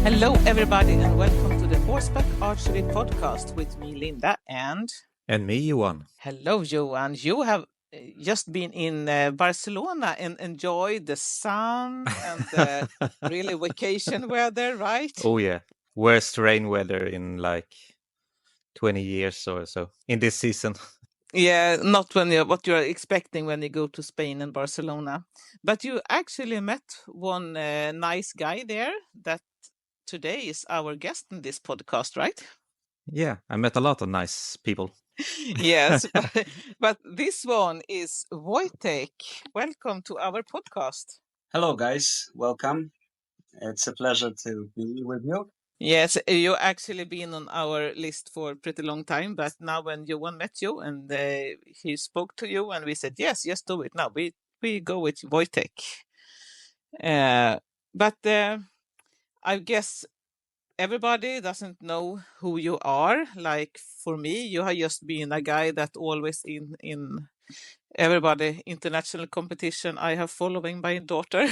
Hello, everybody, and welcome to the Horseback Archery Podcast with me, Linda, and me, Johan. Hello, Johan. You have just been in Barcelona and enjoyed the sun and the really vacation weather, right? Oh yeah, worst rain weather in like 20 years or so in this season. Yeah, not what you're expecting when you go to Spain and Barcelona. But you actually met one nice guy there that today is our guest in this podcast, right? Yeah, I met a lot of nice people. Yes, but this one is Wojtek. Welcome to our podcast. Hello, guys. Welcome. It's a pleasure to be with you. Yes, you actually been on our list for a pretty long time, but now when Johan met you and he spoke to you, and we said yes, just do it now. We go with Wojtek. But I guess everybody doesn't know who you are. Like for me, you have just been a guy that always in everybody international competition I have following my daughter.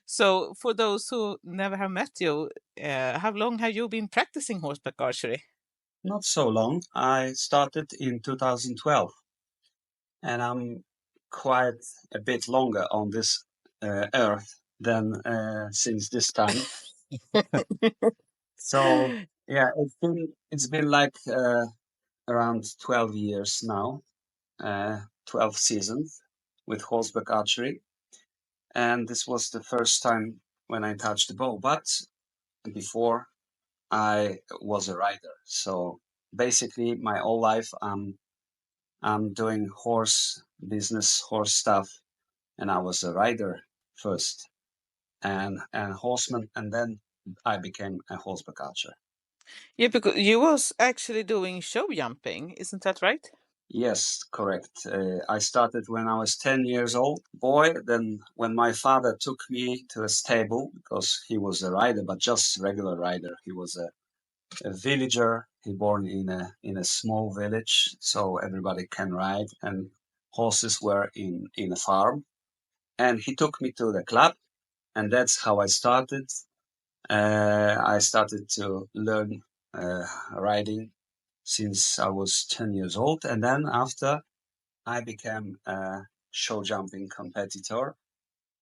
So for those who never have met you, how long have you been practicing horseback archery? Not so long. I started in 2012, and I'm quite a bit longer on this earth than since this time. So yeah, it's been like around 12 years now, 12 seasons with horseback archery, and this was the first time when I touched the bow. But before I was a rider. So basically, my whole life, I'm doing horse business, horse stuff, and I was a rider first, and horseman, and then I became a horseback archer. Yeah, because you was actually doing show jumping, isn't that right? Yes, correct. I started when I was 10 years old, boy. Then when my father took me to a stable, because he was a rider, but just regular rider, he was a villager. He born in a small village, so everybody can ride, and horses were in a farm. And he took me to the club, and that's how I started. I started to learn riding since I was 10 years old, and then after I became a show jumping competitor,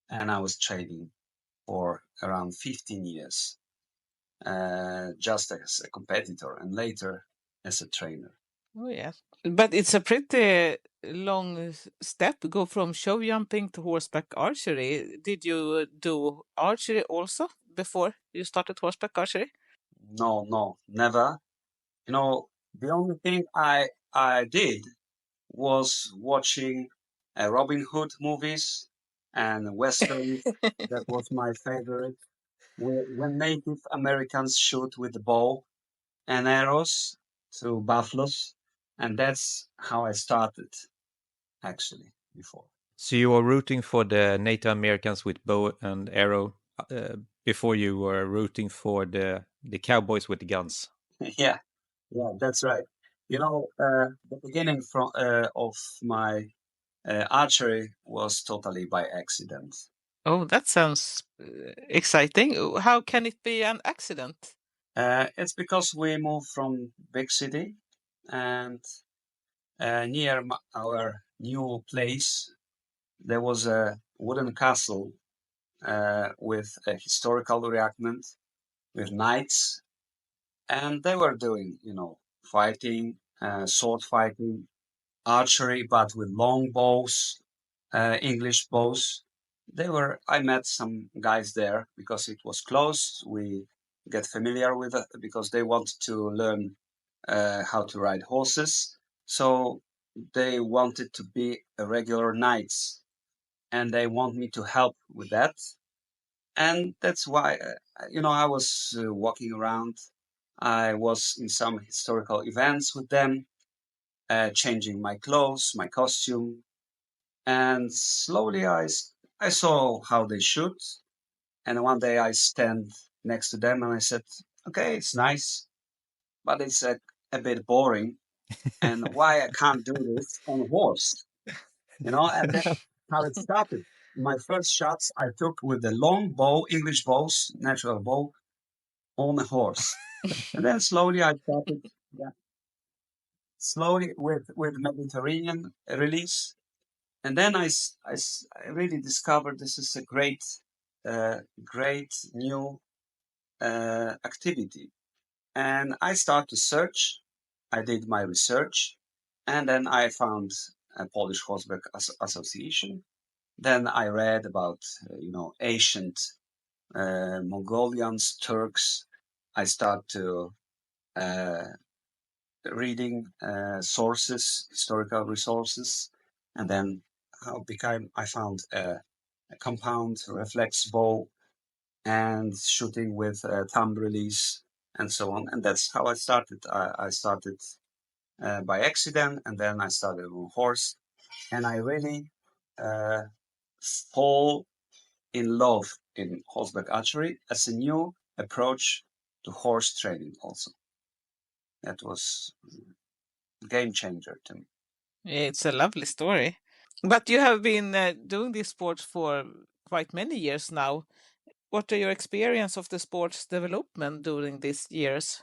and I was training for around 15 years, just as a competitor, and later as a trainer. Oh, yeah. But it's a pretty long step, go from show jumping to horseback archery. Did you do archery also before you started horseback archery? No, never. You know, the only thing I did was watching Robin Hood movies and westerns. That was my favorite. When Native Americans shoot with the bow and arrows to buffaloes, and that's how I started actually before. So you were rooting for the Native Americans with bow and arrow before you were rooting for the cowboys with the guns. Yeah, yeah, that's right. You know, the beginning of my archery was totally by accident. Oh, that sounds exciting. How can it be an accident? It's because we moved from big city, and near our new place there was a wooden castle with a historical reenactment with knights, and they were doing, fighting, sword fighting, archery, but with long bows, English bows. I met some guys there because it was close. We get familiar with it because they wanted to learn how to ride horses. So they wanted to be a regular knights, and they want me to help with that. And that's why, I was walking around. I was in some historical events with them, changing my clothes, my costume, and slowly I saw how they shoot. And one day I stand next to them and I said, okay, it's nice, but it's a bit boring. And why I can't do this on a horse, and that's how it started. My first shots I took with the long bow, English bows, natural bow, on a horse. And then slowly I started, slowly with Mediterranean release. And then I really discovered this is a great new activity. And I started to search. I did my research, and then I found a Polish Horseback Association. Then I read about ancient Mongolians, Turks. I start to uh, reading sources, historical resources, and then I found a compound reflex bow and shooting with thumb release and so on. And that's how I started. I started by accident, and then I started on horse, and I really uh, fall in love in horseback archery as a new approach to horse training. Also, that was a game changer to me. Yeah, it's a lovely story. But you have been doing this sport for quite many years now. What are your experience of the sport's development during these years?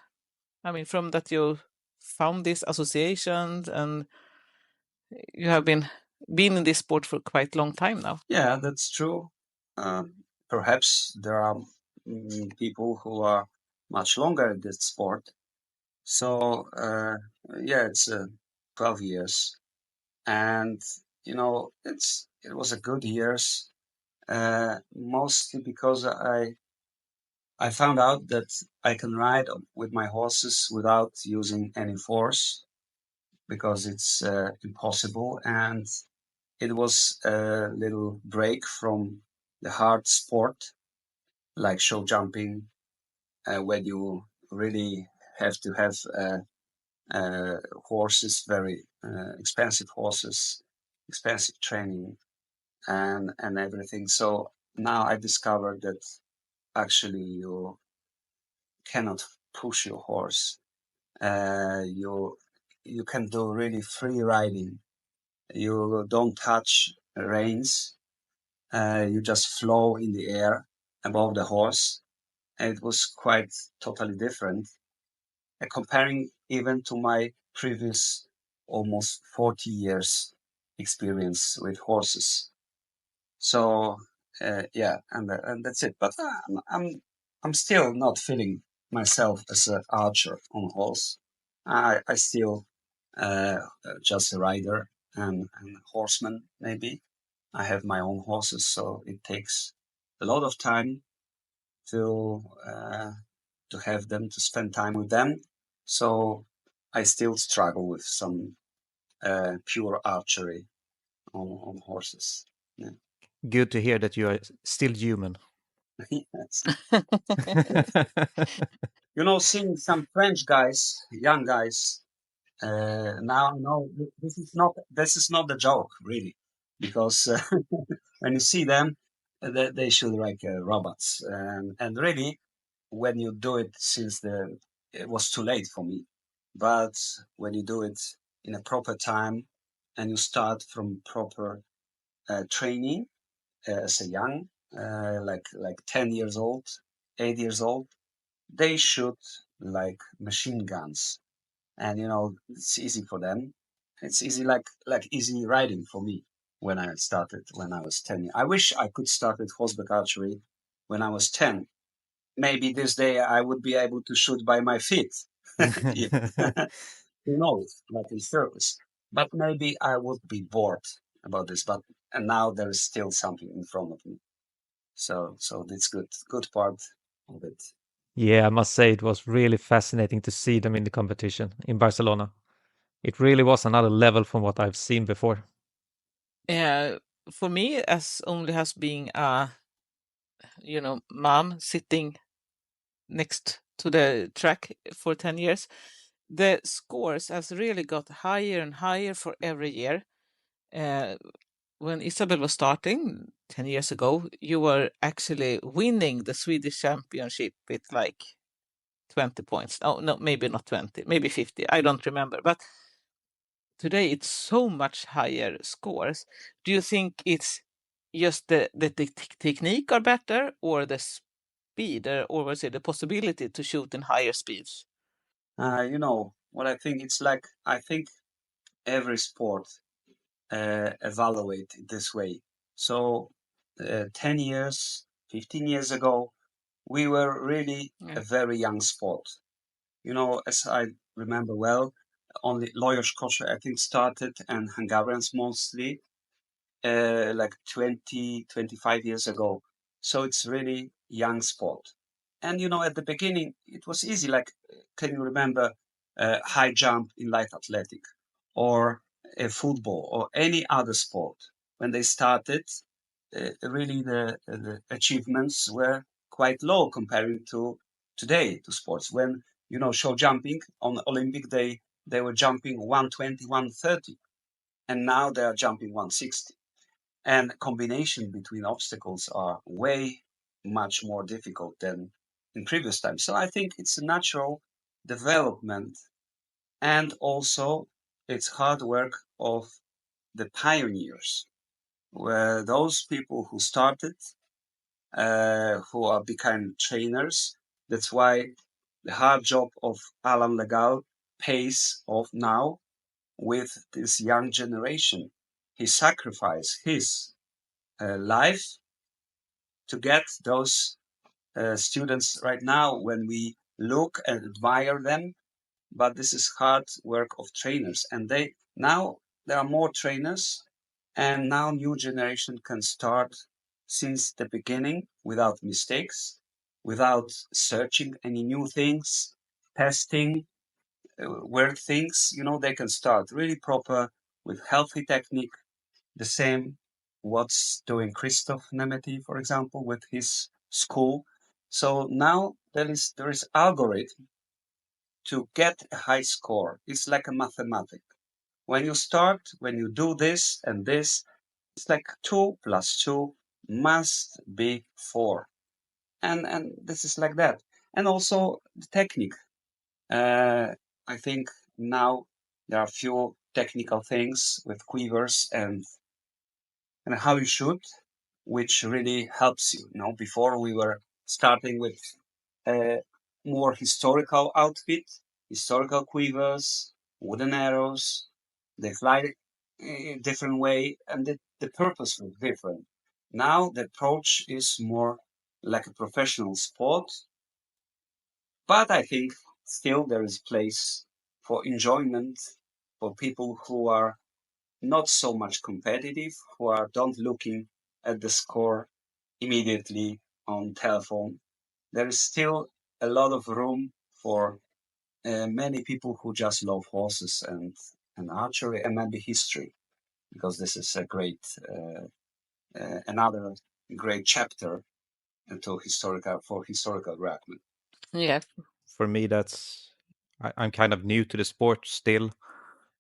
I mean, from that you found these associations and you have been in this sport for quite a long time now. Yeah, that's true. Perhaps there are people who are much longer in this sport. So yeah, it's 12 years, and it was a good years. Mostly because I found out that I can ride with my horses without using any force because it's impossible, and it was a little break from the hard sport like show jumping, where you really have to have horses, very expensive horses, expensive training, and everything. So now I discovered that actually you cannot push your horse. You can do really free riding. You don't touch reins. You just flow in the air above the horse. And it was quite totally different, comparing even to my previous almost 40 years experience with horses. So yeah, and that's it. But I'm still not feeling myself as an archer on horse. I still just a rider and horseman maybe. I have my own horses, so it takes a lot of time to have them, to spend time with them. So I still struggle with some pure archery on horses. Yeah. Good to hear that you are still human. Yes. Seeing some French guys, young guys, now no, this is not the joke really, because when you see them, they should like robots, and really, when you do it it was too late for me, but when you do it in a proper time and you start from proper training as a young, like 10 years old, 8 years old, they shoot like machine guns, and it's easy for them. It's easy, like easy riding for me when I started when I was 10. I wish I could start with horseback archery when I was 10. Maybe this day I would be able to shoot by my feet. If, who knows, like in circus. But maybe I would be bored about this. And now there is still something in front of me. So that's good part of it. Yeah, I must say it was really fascinating to see them in the competition in Barcelona. It really was another level from what I've seen before. For me, as only has been a mom sitting next to the track for 10 years, the scores has really got higher and higher for every year. When Isabel was starting 10 years ago, you were actually winning the Swedish championship with like 20 points. Oh, no, maybe not 20, maybe 50. I don't remember. But today it's so much higher scores. Do you think it's just the technique are better, or the speed, or was it a possibility to shoot in higher speeds? You know what I think? It's like I think every sport evaluate it this way. So 10 years, 15 years ago, we were really a Yeah. very young sport. You know, as I remember well, only Lajos Kosher, I think, started, and Hungarians mostly, like 20, 25 years ago. So it's really young sport. And, you know, at the beginning, it was easy. Like, can you remember high jump in light athletic or football or any other sport? When they started, really the achievements were quite low comparing to today to sports. When, you know, show jumping on Olympic day, they were jumping 120, 130, and now they are jumping 160, and combination between obstacles are way much more difficult than in previous times. So I think it's a natural development, and also it's hard work of the pioneers, where those people who started, who are become trainers. That's why the hard job of Alan Legal pays off now with this young generation. He sacrificed his life to get those students right now when we look and admire them. But this is hard work of trainers, and they now there are more trainers, and now new generation can start since the beginning without mistakes, without searching any new things, testing weird things. You know, they can start really proper with healthy technique, the same what's doing Christoph Nemeti, for example, with his school. So now there is algorithm to get a high score. It's like a mathematic. When you start, when you do this and this, it's like 2 plus 2 must be 4. And this is like that. And also the technique. I think now there are few technical things with quivers and how you shoot, which really helps you. You know, before we were starting with a more historical outfit, historical quivers, wooden arrows. They fly a different way, and the purpose was different. Now the approach is more like a professional sport, but I think still there is place for enjoyment for people who are not so much competitive, who are don't looking at the score immediately on telephone. There is still a lot of room for many people who just love horses and archery and maybe history, because this is a great another great chapter into historical reactment. Yeah. For me, I'm kind of new to the sport still,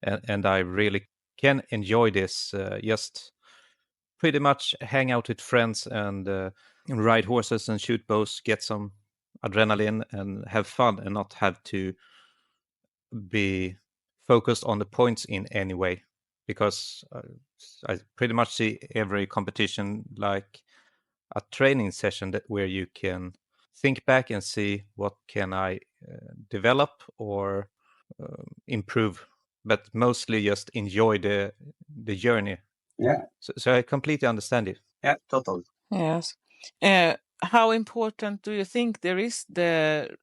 and I really can enjoy this. Just pretty much hang out with friends and ride horses and shoot bows, get some adrenaline and have fun, and not have to be focused on the points in any way, because I pretty much see every competition like a training session where you can think back and see what can I develop or improve, but mostly just enjoy the journey. Yeah, So I completely understand it. yeah, totally. Yes. How important do you think there is the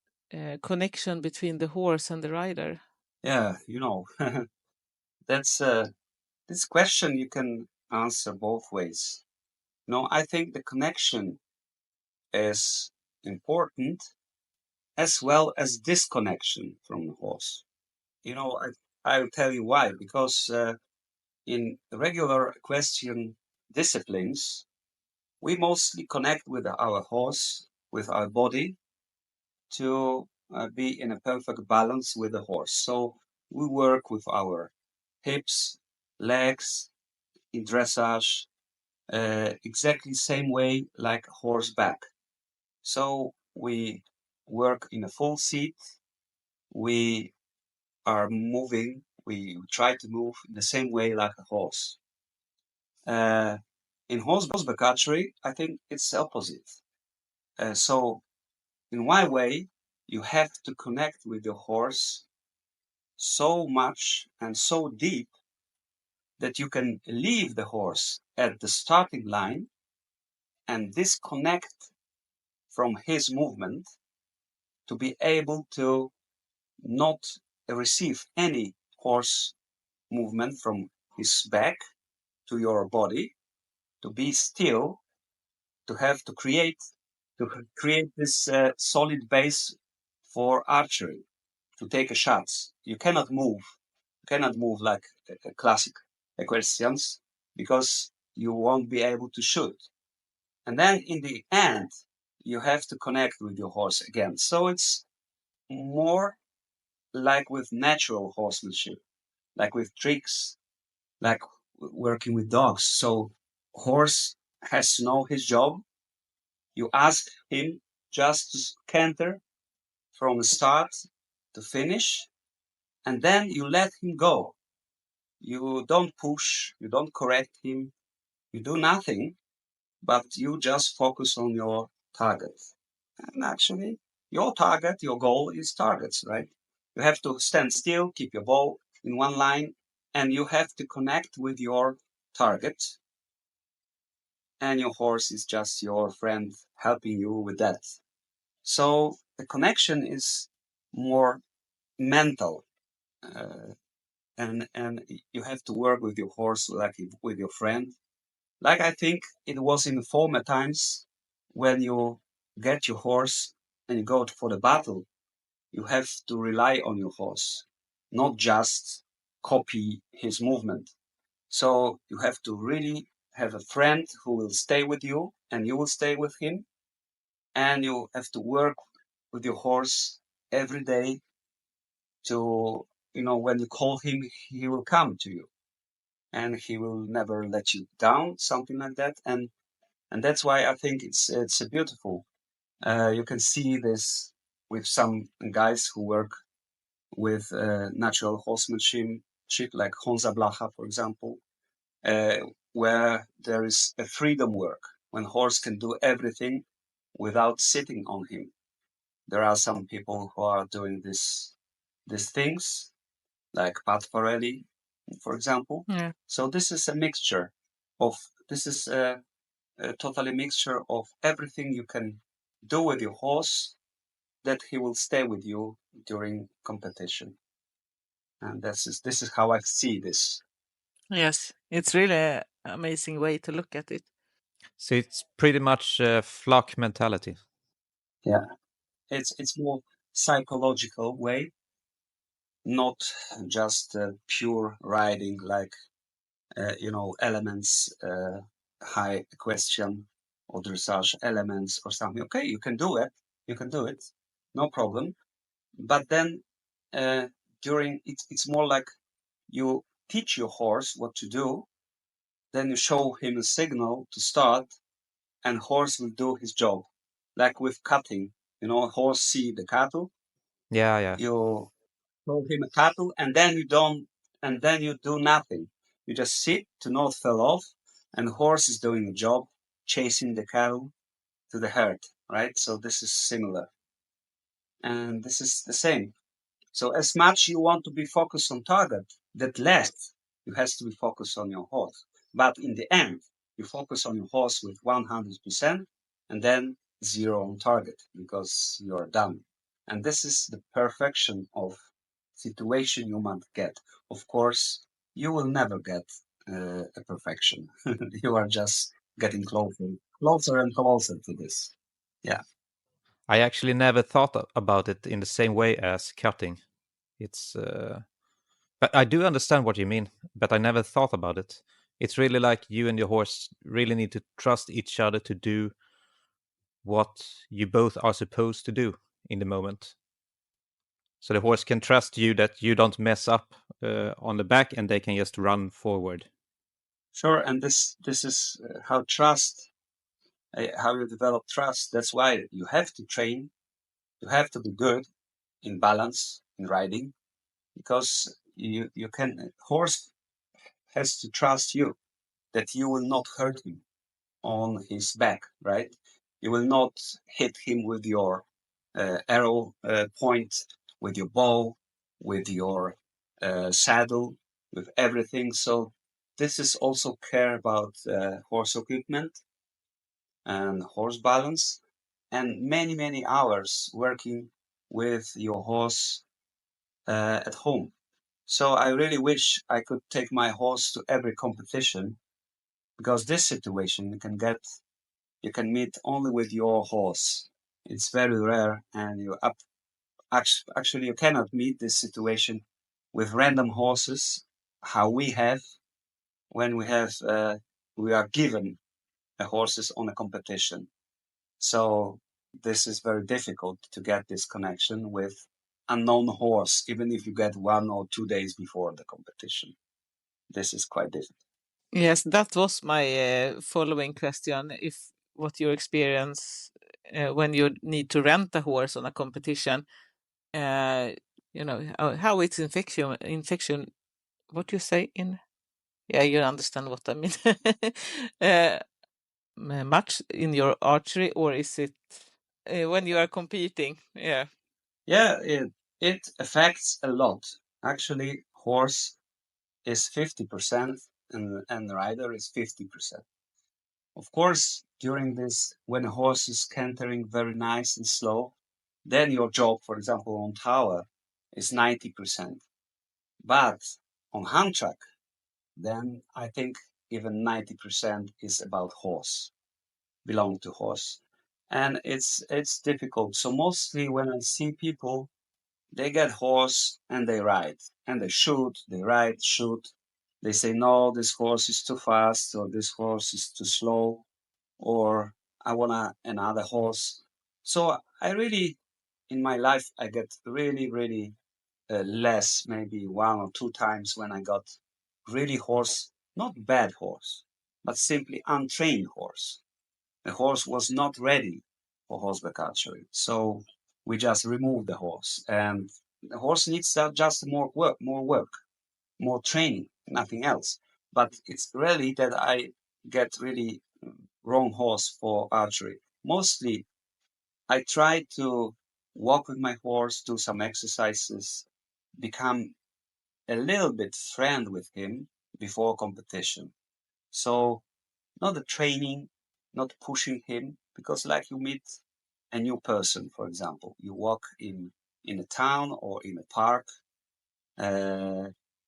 connection between the horse and the rider? Yeah, you know, that's this question you can answer both ways. No, I think the connection is important as well as disconnection from the horse. You know, I'll tell you why. Because in regular equestrian disciplines, we mostly connect with our horse, with our body, to be in a perfect balance with the horse. So we work with our hips, legs in dressage, exactly same way like horseback. So we work in a full seat. We are moving. We try to move in the same way like a horse. In horseback archery, I think it's the opposite. So in one way, you have to connect with your horse so much and so deep that you can leave the horse at the starting line and disconnect from his movement to be able to not receive any horse movement from his back to your body, to be still, to have to create this solid base for archery, to take a shot. You cannot move. You cannot move like a classic equestrians because you won't be able to shoot. And then in the end, you have to connect with your horse again. So it's more like with natural horsemanship, like with tricks, like working with dogs. So horse has to know his job. You ask him just to canter from the start to finish, and then you let him go. You don't push, you don't correct him, you do nothing, but you just focus on your target. And actually, your target, your goal is targets, right? You have to stand still, keep your bow in one line, and you have to connect with your target. And your horse is just your friend helping you with that. So the connection is more mental, and you have to work with your horse like with your friend. Like I think it was in the former times when you get your horse and you go for the battle, you have to rely on your horse, not just copy his movement. So you have to really have a friend who will stay with you and you will stay with him. And you have to work with your horse every day to, when you call him, he will come to you and he will never let you down, something like that. And that's why I think it's a beautiful. You can see this with some guys who work with natural horsemanship, like Honza Blacha, for example, where there is a freedom work when horse can do everything without sitting on him. There are some people who are doing these things, like Pat Farelli, for example. Yeah. So this is a mixture of this is a totally mixture of everything you can do with your horse that he will stay with you during competition. And this is how I see this. Yes, it's really an amazing way to look at it. So it's pretty much flock mentality. Yeah, it's more psychological way, not just pure riding like elements, high equestrian or dressage elements or something. Okay, you can do it, no problem. But then during it's more like you teach your horse what to do, then you show him a signal to start, and horse will do his job. Like with cutting, a horse see the cattle, Yeah. you show him a cattle, and then you do nothing. You just sit to not fall off, and the horse is doing the job, chasing the cattle to the herd, right? So this is similar, and this is the same. So as much you want to be focused on target, that less you has to be focused on your horse. But in the end, you focus on your horse with 100% and then zero on target because you're done. And this is the perfection of situation you might get. Of course, you will never get a perfection. You are just getting closer and closer to this. Yeah. I actually never thought about it in the same way as cutting. It's but I do understand what you mean, but I never thought about it. It's really like you and your horse really need to trust each other to do what you both are supposed to do in the moment. So the horse can trust you that you don't mess up on the back and they can just run forward. Sure. And this is how how you develop trust. That's why you have to train. You have to be good in balance in riding because you can horse has to trust you that you will not hurt him on his back, right? You will not hit him with your arrow point, with your bow, with your saddle, with everything. So this is also care about horse equipment and horse balance, and many hours working with your horse at home. So I really wish I could take my horse to every competition, because this situation you can meet only with your horse. It's very rare, and actually you cannot meet this situation with random horses, how we have when we are given horses on a competition. So this is very difficult to get this connection with unknown horse, even if you get 1 or 2 days before the competition. This is quite difficult. Yes, that was my following question. If what you experience when you need to rent a horse on a competition, how it's infection. What you say in? Yeah, you understand what I mean. Much in your archery, or is it when you are competing? Yeah. Yeah, it affects a lot. Actually, horse is 50% and rider is 50%. Of course, during this, when a horse is cantering very nice and slow, then your job, for example, on tower is 90%. But on hand track, then I think even 90% is about horse, belong to horse. And it's difficult. So mostly when I see people, they get horse and they ride and they shoot, they ride, shoot. They say, no, this horse is too fast, or this horse is too slow, or I want another horse. So I really, in my life, I get really less, maybe 1 or 2 times when I got really horse, not bad horse, but simply untrained horse. The horse was not ready for horseback archery. So we just removed the horse, and the horse needs just more work, more training, nothing else. But it's really that I get really wrong horse for archery. Mostly I try to walk with my horse, do some exercises, become a little bit friend with him before competition. So not the training, not pushing him, because like you meet a new person, for example, you walk in a town or in a park,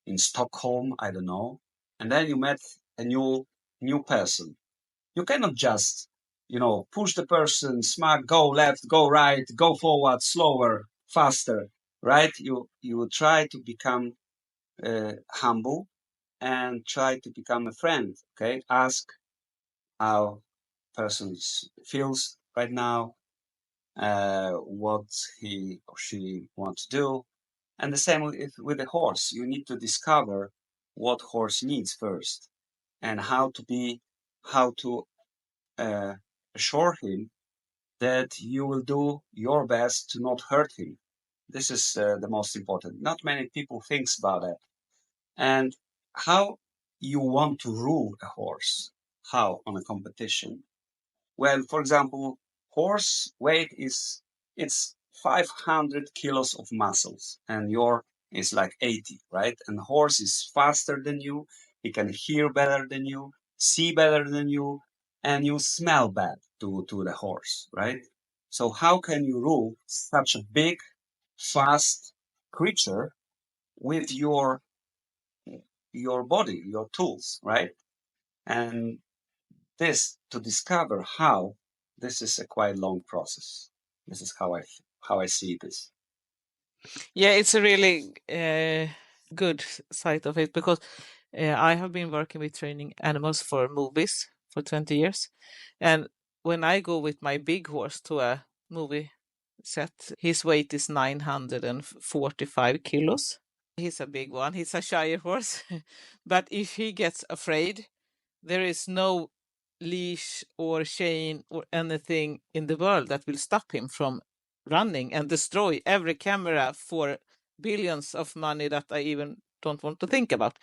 in Stockholm, I don't know, and then you met a new person. You cannot just, push the person, smart, go left, go right, go forward, slower, faster, right? You try to become humble and try to become a friend. Okay, ask how person feels right now, what he or she wants to do, and the same with the horse. You need to discover what horse needs first, and how to assure him that you will do your best to not hurt him. This is the most important. Not many people thinks about that. And how you want to rule a horse, how on a competition. Well, for example, horse weight it's 500 kilos of muscles, and your is like 80, right? And horse is faster than you. He can hear better than you, see better than you, and you smell bad to the horse, right? So how can you rule such a big, fast creature with your body, your tools, right? And this to discover how, this is a quite long process. This is how I see this. Yeah, it's a really good side of it, because I have been working with training animals for movies for 20 years. And when I go with my big horse to a movie set, his weight is 945 kilos. He's a big one. He's a shyer horse. But if he gets afraid, there is no leash or chain or anything in the world that will stop him from running and destroy every camera for billions of money that I even don't want to think about,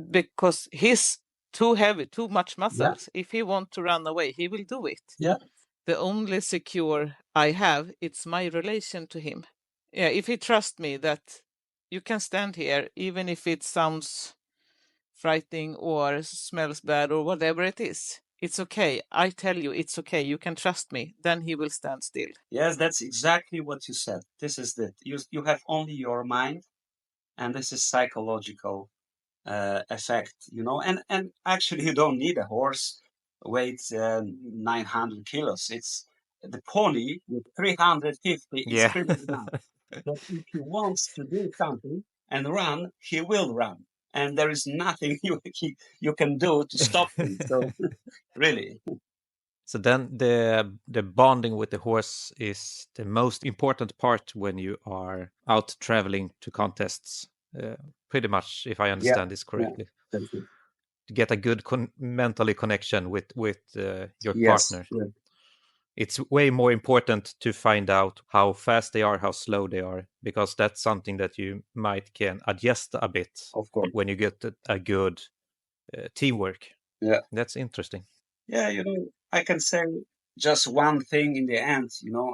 because he's too heavy, too much Yeah, muscles. If he wants to run away, he will do it. yeah, the only secure I have, it's my relation to him. Yeah, if he trusts me that you can stand here, even if it sounds frightening or smells bad or whatever it is, it's okay. I tell you, it's okay. You can trust me. Then he will stand still. Yes, that's exactly what you said. This is you have only your mind, and this is psychological effect, and actually you don't need a horse weight 900 kilos. It's the pony with 350 is Yeah. pretty enough. But if he wants to do something and run, he will run, and there is nothing you can do to stop him. So really, So then the bonding with the horse is the most important part when you are out traveling to contests. Pretty much, if I yeah, understand this yeah, correctly, that's it. to get a good mentally connection with your Yes, partner. yeah, It's way more important to find out how fast they are, how slow they are, because that's something that you might can adjust a bit of course. when you get a good teamwork. Yeah, That's interesting. yeah. I can say just one thing in the end.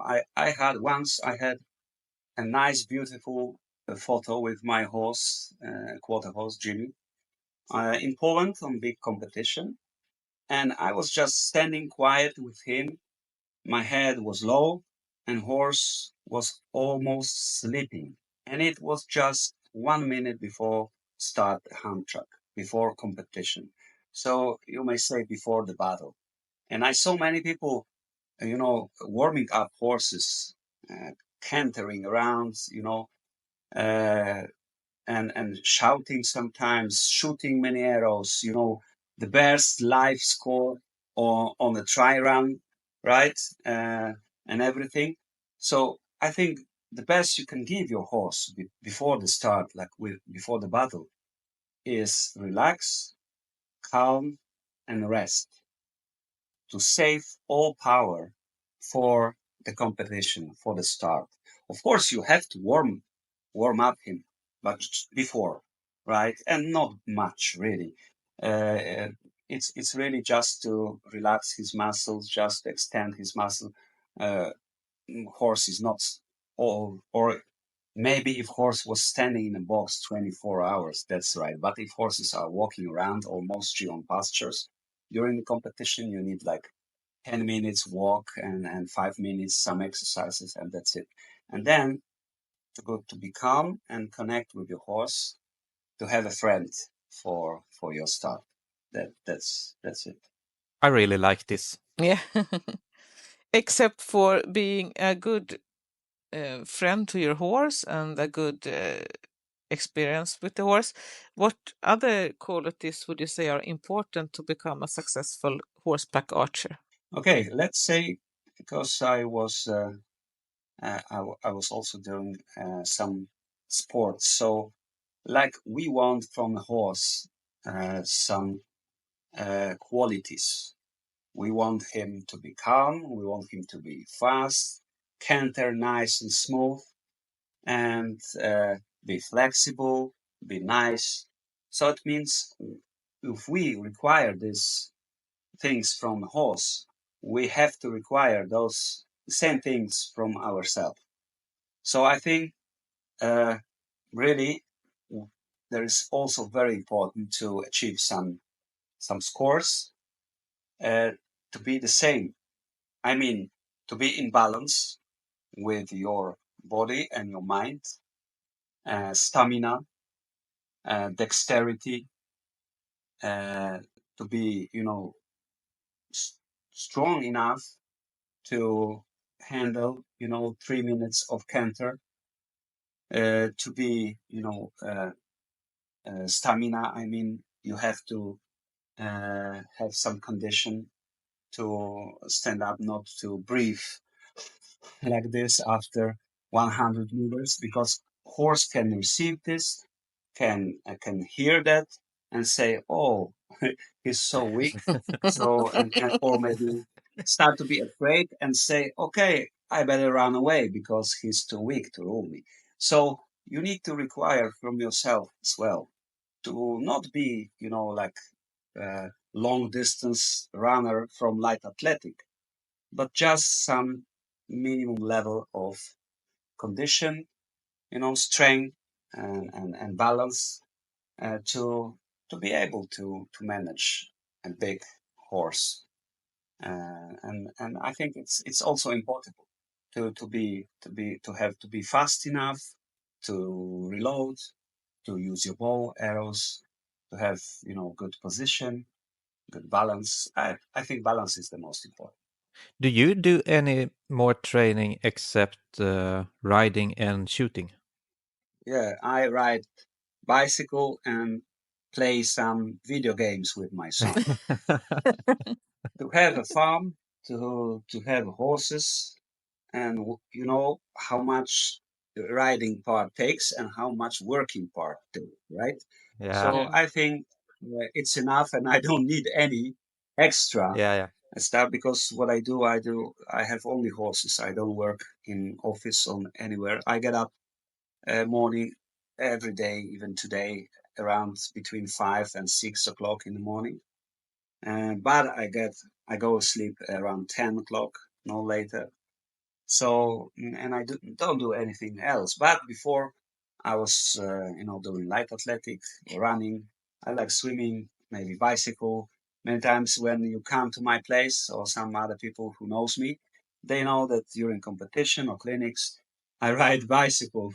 I had a nice, beautiful photo with my horse, quarter horse Jimmy, in Poland on big competition. And I was just standing quiet with him. My head was low, and horse was almost sleeping. And it was just 1 minute before start hand track, before competition. So you may say before the battle. And I saw many people, warming up horses, uh, cantering around, uh, and shouting sometimes, shooting many arrows, the best life score on the try run, right? And everything. So I think the best you can give your horse before the start, like before the battle, is relax, calm, and rest to save all power for the competition, for the start. Of course, you have to warm up him, but before, right? And not much really. Uh, it's really just to relax his muscles, just to extend his muscle. Uh, Horse is not all, or maybe if horse was standing in a box 24 hours, that's right. But if horses are walking around or mostly on pastures during the competition, you need like 10 minutes walk and 5 minutes some exercises, and that's it. And then to be calm and connect with your horse, to have a friend for your start. That's it. I really like this. Yeah. Except for being a good friend to your horse and a good experience with the horse, what other qualities would you say are important to become a successful horseback archer? Okay, let's say because I was also doing some sports, so like we want from a horse some qualities. We want him to be calm. We want him to be fast, canter nice and smooth, and be flexible, be nice. So it means if we require these things from a horse, we have to require those same things from ourselves. So I think uh, really there is also very important to achieve some scores uh, to be the same. I mean, to be in balance with your body and your mind, stamina, dexterity, uh, to be, s- strong enough to handle, 3 minutes of canter, to be, stamina. I mean, you have to have some condition to stand up, not to breathe like this after 100 meters, because horse can receive this, can hear that and say, "Oh, he's so weak." So and or maybe start to be afraid and say, "Okay, I better run away because he's too weak to rule me." So you need to require from yourself as well to not be, like long distance runner from light athletic, but just some minimum level of condition, strength and balance to be able to manage a big horse. And I think it's also important to be fast enough to reload, to use your bow, arrows, to have good position, good balance. I think balance is the most important. Do you do any more training except riding and shooting? Yeah, I ride bicycle and play some video games with my son. To have a farm, to have horses, and you know how much the riding part takes and how much working part too, right? Yeah, So Yeah. I think it's enough, and I don't need any extra yeah, yeah. stuff because what I have only horses. I don't work in office or anywhere. I get up morning every day, even today, around between 5 and 6 o'clock in the morning. But I go sleep around 10 o'clock, no later. So, and don't do anything else. But before I was, doing light athletic, running. I like swimming, maybe bicycle. Many times when you come to my place or some other people who knows me, they know that during competition or clinics, I ride bicycle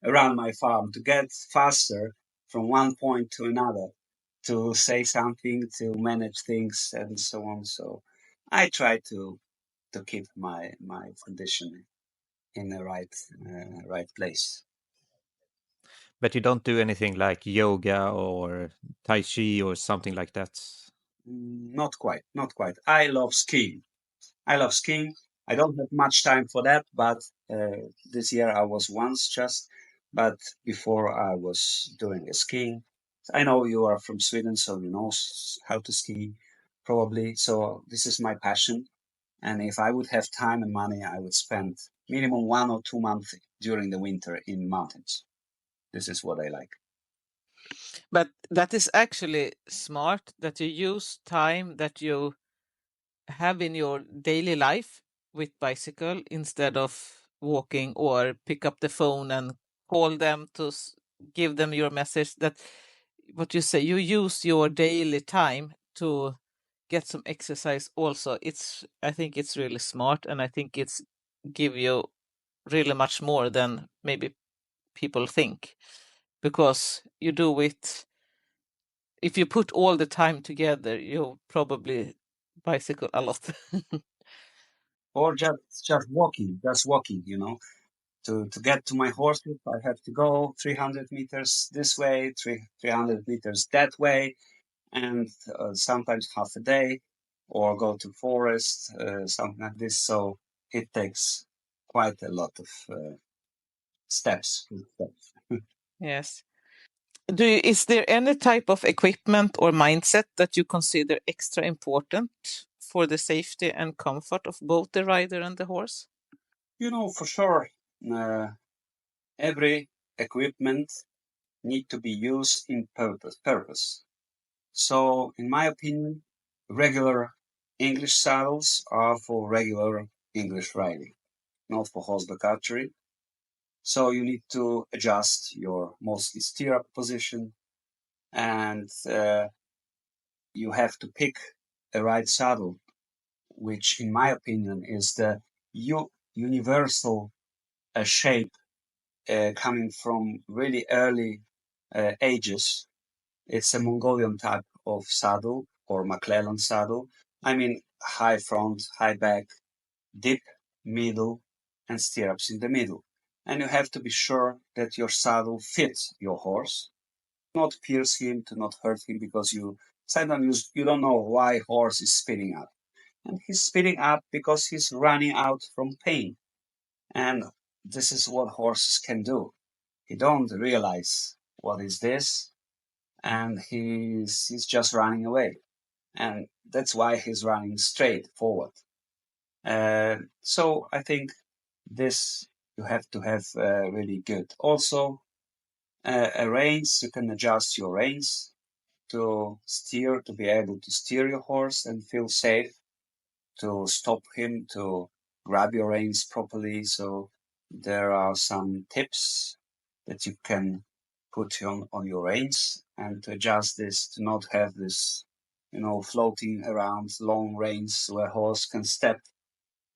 around my farm to get faster from one point to another, to say something, to manage things, and so on. So I try to keep my condition in the right place. But you don't do anything like yoga or tai chi or something like that? Not quite, not quite. I love skiing. I love skiing. I don't have much time for that, but this year I was once just. But before I was doing a skiing. I know you are from Sweden, so you know how to ski, probably. So this is my passion. And if I would have time and money, I would spend minimum 1 or 2 months during the winter in mountains. This is what I like. But that is actually smart that you use time that you have in your daily life with bicycle instead of walking, or pick up the phone and call them to give them your message. That what you say, you use your daily time to get some exercise also. I think it's really smart, and I think it's give you really much more than maybe people think, because you do it. If you put all the time together, you probably bicycle a lot. Or just walking, to get to my horses, I have to go 300 meters this way, 300 meters that way, and sometimes half a day, or go to forest, something like this. So it takes quite a lot of steps. Yes. Is there any type of equipment or mindset that you consider extra important for the safety and comfort of both the rider and the horse? For sure, uh, every equipment need to be used in purpose. So, in my opinion, regular English saddles are for regular English riding, not for horseback archery. So you need to adjust your mostly stirrup position, and you have to pick a right saddle, which, in my opinion, is the universal shape coming from really early ages. It's a Mongolian type of saddle or McClellan saddle. I mean, high front, high back, deep middle, and stirrups in the middle. And you have to be sure that your saddle fits your horse, not pierce him, to not hurt him, because sometimes you don't know why horse is speeding up. And he's speeding up because he's running out from pain. And this is what horses can do. He don't realize what is this, and he's just running away, and that's why he's running straight forward. So I think this you have to have really good. Also, a reins, you can adjust your reins to be able to steer your horse and feel safe. to stop him, to grab your reins properly. So there are some tips that you can put on your reins and to adjust this, to not have this, floating around long reins where horse can step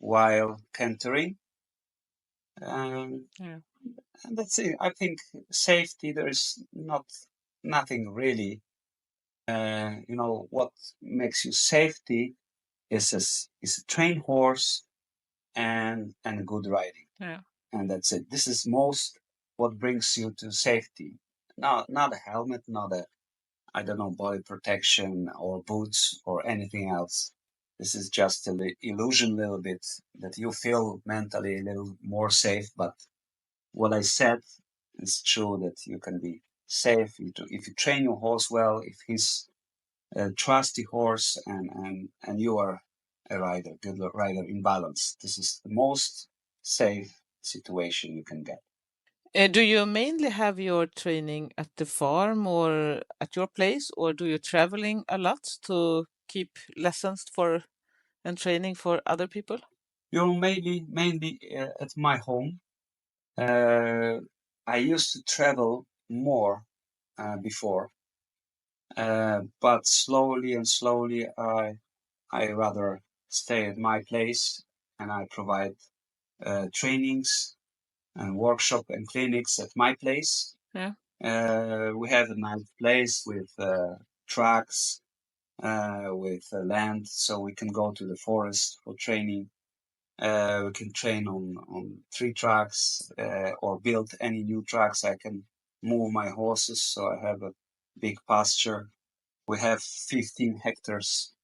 while cantering. Yeah. And that's it. I think safety, there is nothing really. What makes you safety is a trained horse and good riding. Yeah. And that's it. This is most what brings you to safety. Not a helmet, not a, I don't know, body protection or boots or anything else. This is just an illusion a little bit that you feel mentally a little more safe. But what I said is true, that you can be safe if you train your horse well, if he's a trusty horse and you are a rider, good rider in balance. This is the most safe situation you can get. Do you mainly have your training at the farm or at your place, or do you traveling a lot to keep lessons for and training for other people? You're mainly at my home. I used to travel more before, but slowly and slowly I rather stay at my place and I provide trainings and workshop and clinics at my place. Yeah. We have a nice place with tracks, with land, so we can go to the forest for training. We can train on 3 tracks or build any new tracks. I can move my horses, so I have a big pasture. We have 15 hectares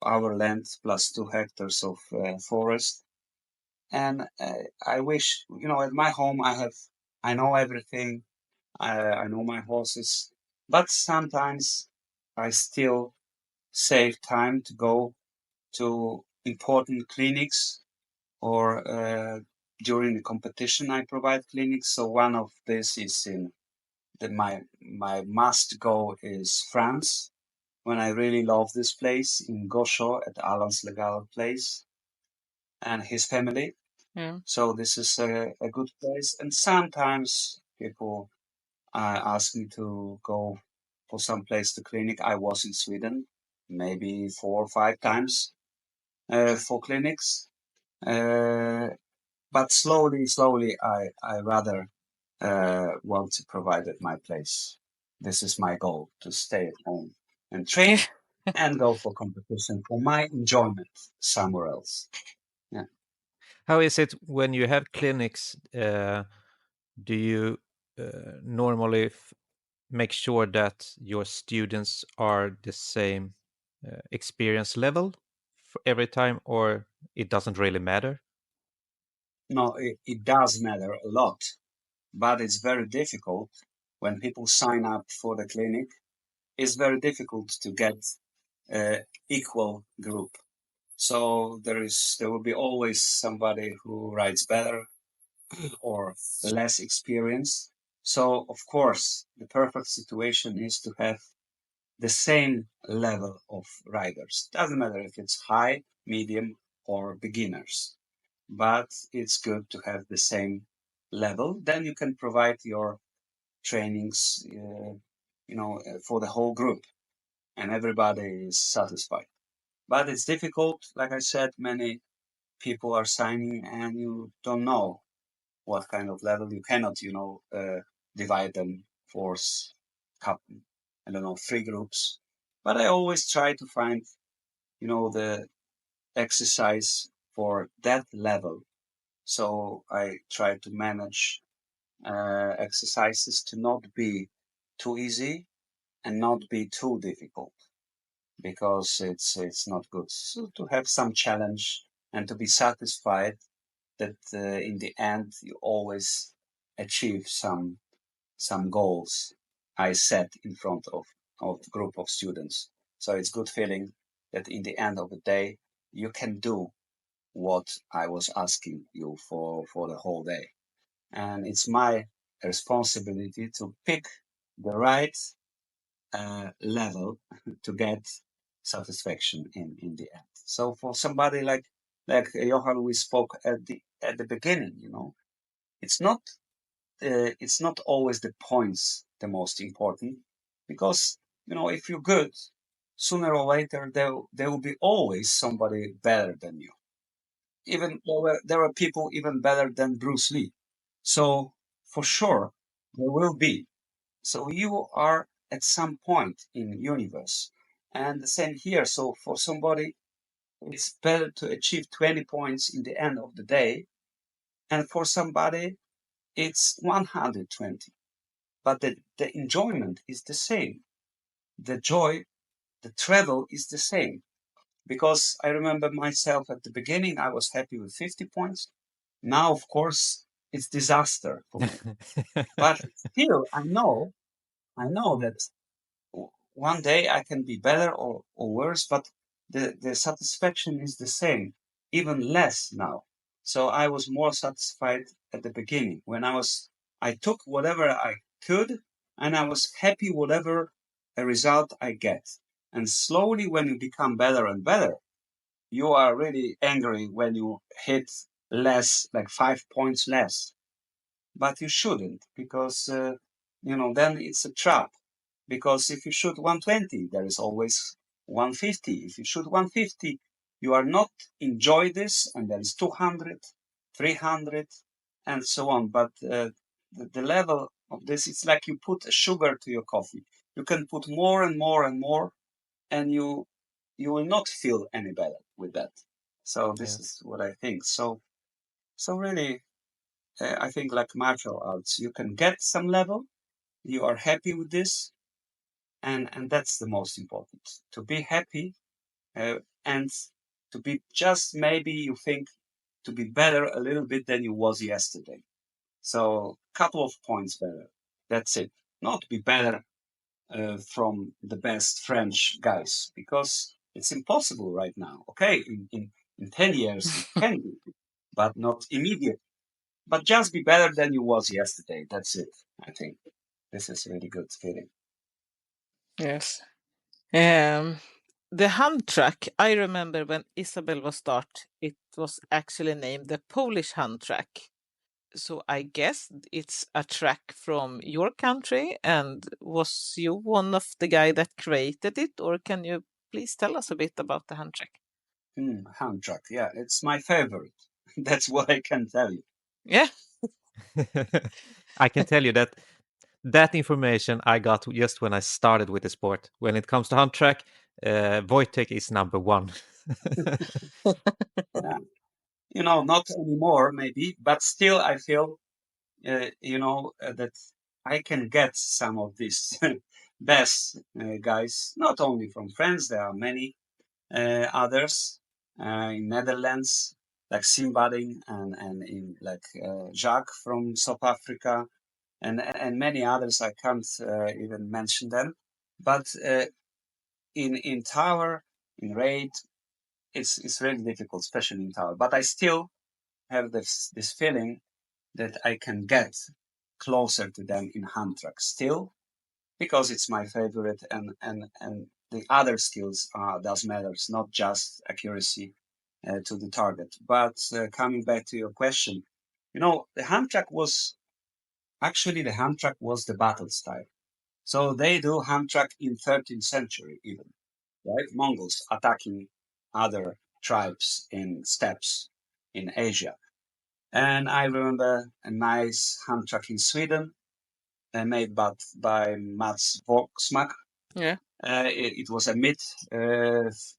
our land plus 2 hectares of forest. And I wish, at my home I know everything. I know my horses, but sometimes I still save time to go to important clinics or during the competition I provide clinics. So one of this is in my must go is France. When I really love this place in Gosho at Alan's Legal place and his family. Yeah. So this is a good place. And sometimes people ask me to go for some place to clinic. I was in Sweden maybe 4 or 5 times for clinics. But slowly, I rather want to provide at my place. This is my goal, to stay at home and train and go for competition for my enjoyment somewhere else. Yeah. How is it when you have clinics? Do you normally make sure that your students are the same experience level for every time, or it doesn't really matter? No, it does matter a lot, but it's very difficult when people sign up for the clinic. It's very difficult to get equal group. So there will be always somebody who rides better or less experienced. So of course, the perfect situation is to have the same level of riders. Doesn't matter if it's high, medium, or beginners, but it's good to have the same level. Then you can provide your trainings, for the whole group, and everybody is satisfied. But it's difficult. Like I said, many people are signing, and you don't know what kind of level. You cannot, divide them for I don't know, 3 groups. But I always try to find, the exercise for that level. So I try to manage exercises to not be too easy and not be too difficult, because it's not good. So to have some challenge and to be satisfied that in the end you always achieve some goals I set in front of group of students. So it's good feeling that in the end of the day you can do what I was asking you for the whole day. And it's my responsibility to pick the right level to get satisfaction in the end. So for somebody like Johan, we spoke at the beginning, it's not always the points the most important, because if you're good, sooner or later there will be always somebody better than you. Even there are people even better than Bruce Lee. So for sure there will be. So you are at some point in universe, and the same here. So for somebody, it's better to achieve 20 points in the end of the day, and for somebody, it's 120. But the enjoyment is the same. The joy, the travel is the same. Because I remember myself at the beginning, I was happy with 50 points. Now, of course, it's disaster for me. But still, I know that one day I can be better or worse, but the satisfaction is the same, even less now. So I was more satisfied at the beginning when I took whatever I could, and I was happy whatever a result I get. And slowly, when you become better and better, you are really angry when you hit less, like 5 points less. But you shouldn't, because then it's a trap. Because if you shoot 120, there is always 150. If you shoot 150, you are not enjoy this, and there is 200, 300, and so on. But the level of this, it's like you put sugar to your coffee. You can put more and more and more, and you will not feel any better with that. So this is what I think. So really, I think like martial arts, you can get some level, you are happy with this, and that's the most important, to be happy, and to be just, maybe you think, to be better a little bit than you was yesterday. So couple of points better. That's it. Not be better from the best French guys, because it's impossible right now. Okay, in 10 years it can be, but not immediate. But just be better than you was yesterday. That's it. I think this is a really good feeling. Yes. The hand track, I remember when Isabel was start, it was actually named the Polish hand track. So I guess it's a track from your country, and was you one of the guy that created it, or can you please tell us a bit about the hand track? Hand track, yeah, it's my favorite. That's what I can tell you. Yeah. I can tell you that information I got just when I started with the sport. When it comes to hand track, Wojtek is number one. Yeah. Not anymore, maybe, but still, I feel, that I can get some of these best guys, not only from France. There are many others in Netherlands, like Simbading, and in like Jacques from South Africa, and many others. I can't even mention them, but in tower, in raid, it's really difficult, especially in tower. But I still have this feeling that I can get closer to them in hand track still, because it's my favorite, and the other skills does matter. It's not just accuracy to the target. But coming back to your question, the hand track was the battle style. So they do hand track in 13th century even, right? Mongols attacking other tribes in steppes in Asia. And I remember a nice hand track in Sweden, made by Mats Voxmark. Yeah. It was a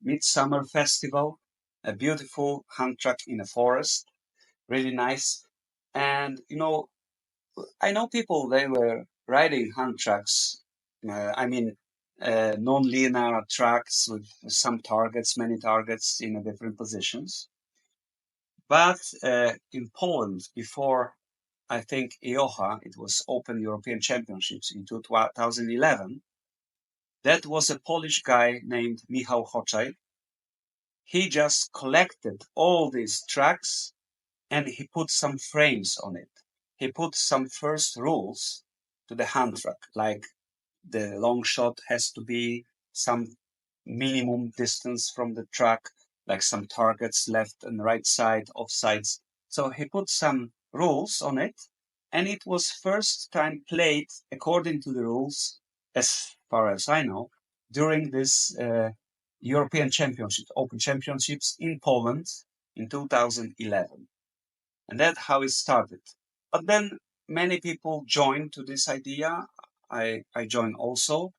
midsummer festival, a beautiful hand track in a forest, really nice. And I know people, they were riding hand tracks. I mean, non-linear tracks with some targets, many targets in different positions. But in Poland, before, I think, EOHA, it was Open European Championships in 2011, that was a Polish guy named Michał Hoczaj. He just collected all these tracks, and he put some frames on it. He put some first rules to the hand track, like the long shot has to be some minimum distance from the track, like some targets left and right side, offsides. So he put some rules on it, and it was first time played according to the rules, as far as I know, during this European Championships, Open Championships in Poland in 2011. And that's how it started. But then many people joined to this idea. I joined also,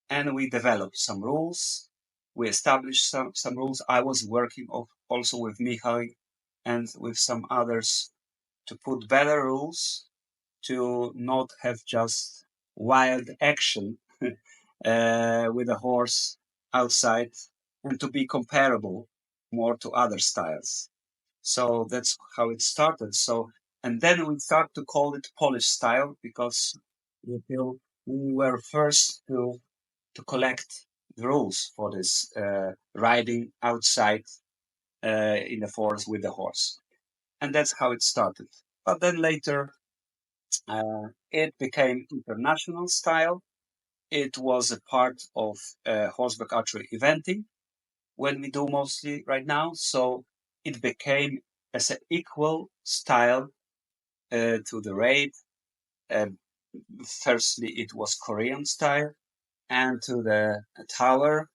and we developed some rules. We established some rules. I was working also with Michał and with some others to put better rules, to not have just wild action with a horse outside, and to be comparable more to other styles. So that's how it started. So, and then we start to call it Polish style because we feel we were first to collect the rules for this riding outside in the forest with the horse, and that's how it started. But then later, it became international style. It was a part of horseback archery eventing when we do mostly right now. So it became as an equal style to the raid. Firstly, it was Korean style, and to the tower.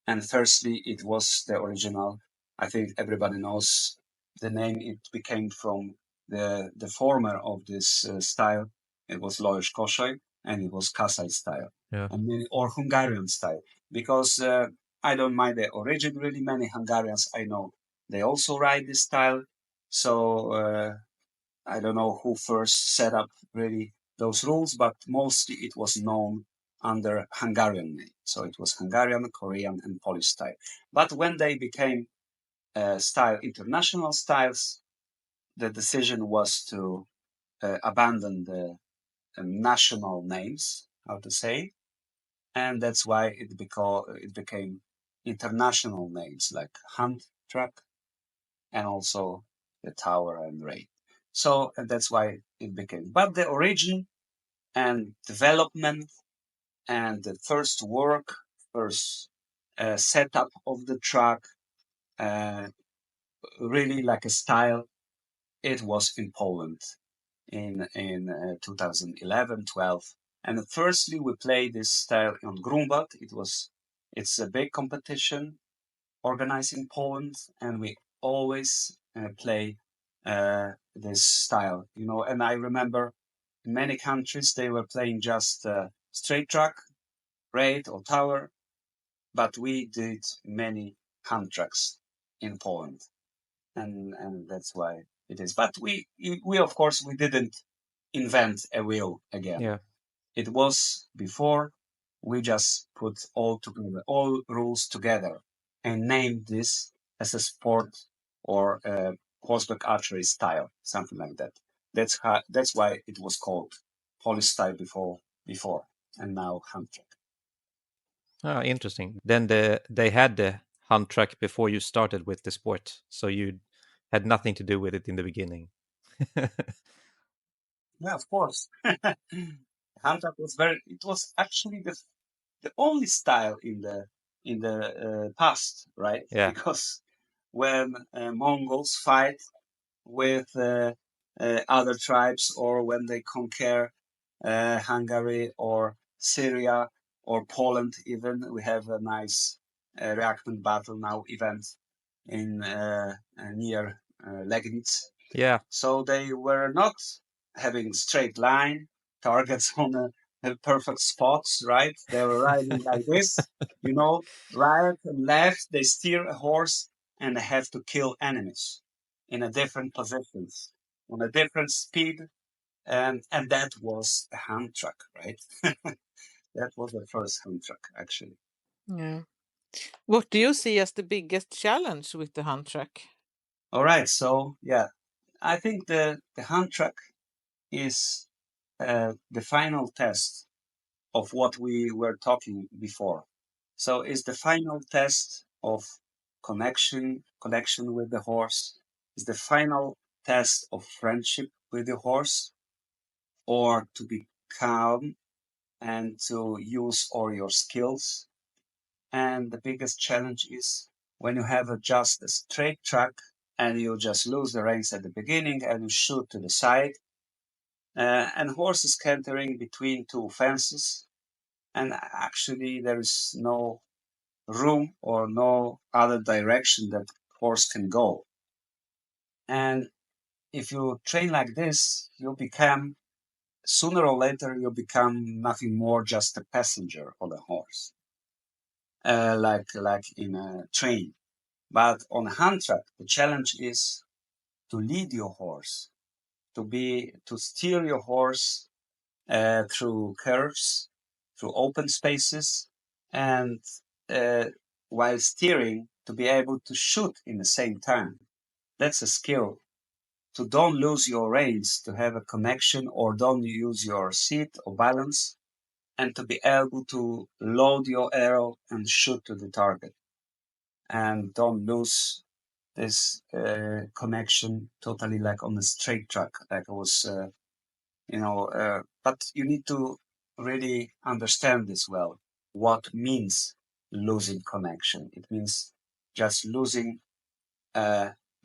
And firstly, it was the original. I think everybody knows the name. It became from the former of this style. It was Lajos Kossuth, and it was Kasai style, Yeah. and many, or Hungarian style. Because I don't mind the origin. Really, many Hungarians I know they also ride this style. So I don't know who first set up really those rules, but mostly it was known under Hungarian name. So it was Hungarian, Korean, and Polish style. But when they became style international styles, the decision was to abandon the national names, how to say, and that's why it became international names like Hunt Track and also the Tower and Raid. So and that's why it became. But the origin and development and the first work, first setup of the track, uh, really like a style, it was in Poland in 2011, 12. And firstly, we played this style on Grunwald. It's a big competition organized in Poland, and we always play this style, you know. And I remember in many countries they were playing just straight track, raid, or tower, but we did many hand tracks in Poland, and that's why it is. But we of course we didn't invent a wheel again. Yeah. It was before. We just put all together, all rules together, and named this as a sport or a horseback archery style, something like that. That's why it was called Polish style before, and now hand track. Ah, interesting. Then they had the hunt track before you started with the sport, so you had nothing to do with it in the beginning. Yeah, of course. Hand track was very. It was actually the only style in the past, right? Yeah. Because when Mongols fight with other tribes, or when they conquer Hungary or Syria or Poland, even we have a nice reenactment battle now event in near Legnica. Yeah. So they were not having straight line targets on a perfect spots, right? They were riding like this, you know, right and left. They steer a horse and they have to kill enemies in a different positions, on a different speed, and that was a hand track, right? That was the first hand track, actually. Yeah. What do you see as the biggest challenge with the hunt track? All right, so yeah, I think the hand track is the final test of what we were talking before. So it's the final test of connection with the horse. It's the final test of friendship with the horse, or to be calm and to use all your skills And the biggest challenge is when you have just a straight track and you just lose the reins at the beginning and you shoot to the side, and horse is cantering between two fences, and actually there is no room or no other direction that horse can go. And if you train like this, you become, sooner or later, you become nothing more just a passenger on a horse, like in a train. But on a hand track, the challenge is to lead your horse, to steer your horse through curves, through open spaces, and uh, while steering, to be able to shoot in the same time. That's a skill. To don't lose your reins, to have a connection, or don't use your seat or balance, and to be able to load your arrow and shoot to the target. And don't lose this connection totally like on a straight track, like I was, but you need to really understand this well. What means losing connection? It means just losing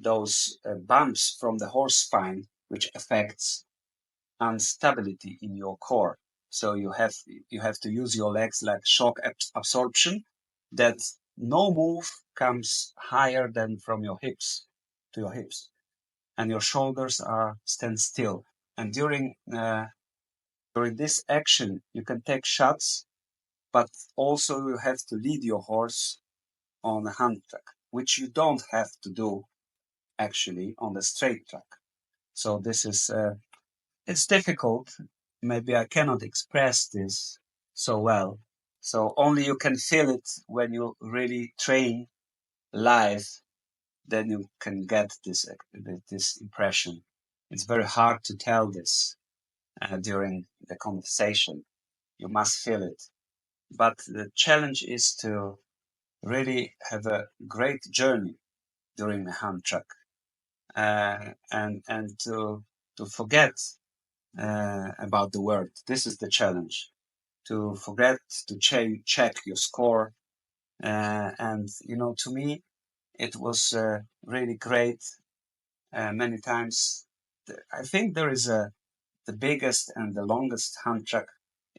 those bumps from the horse spine, which affects instability in your core. So you have to use your legs like shock absorption, that no move comes higher than from your hips to your hips, and your shoulders are stand still. And during this action, you can take shots, but also you have to lead your horse on a hand track, which you don't have to do actually on the straight track. So this is it's difficult. Maybe I cannot express this so well. So only you can feel it when you really train live. Then you can get this impression. It's very hard to tell this during the conversation. You must feel it. But the challenge is to really have a great journey during the hand track, and to forget about the word. This is the challenge: to forget to check your score. And to me, it was really great. Many times, I think there is the biggest and the longest hand track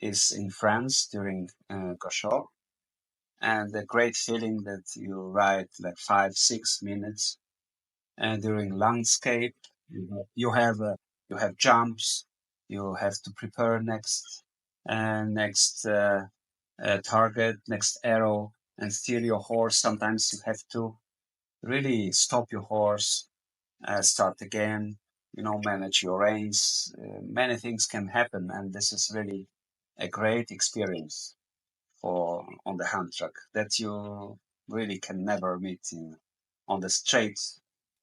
is in France during Gauchot, and the great feeling that you ride like 5-6 minutes. And during landscape, you have jumps, you have to prepare next target, next arrow, and steer your horse. Sometimes you have to really stop your horse, start again, manage your reins. Many things can happen, and this is really a great experience on the hand track that you really can never meet on the straight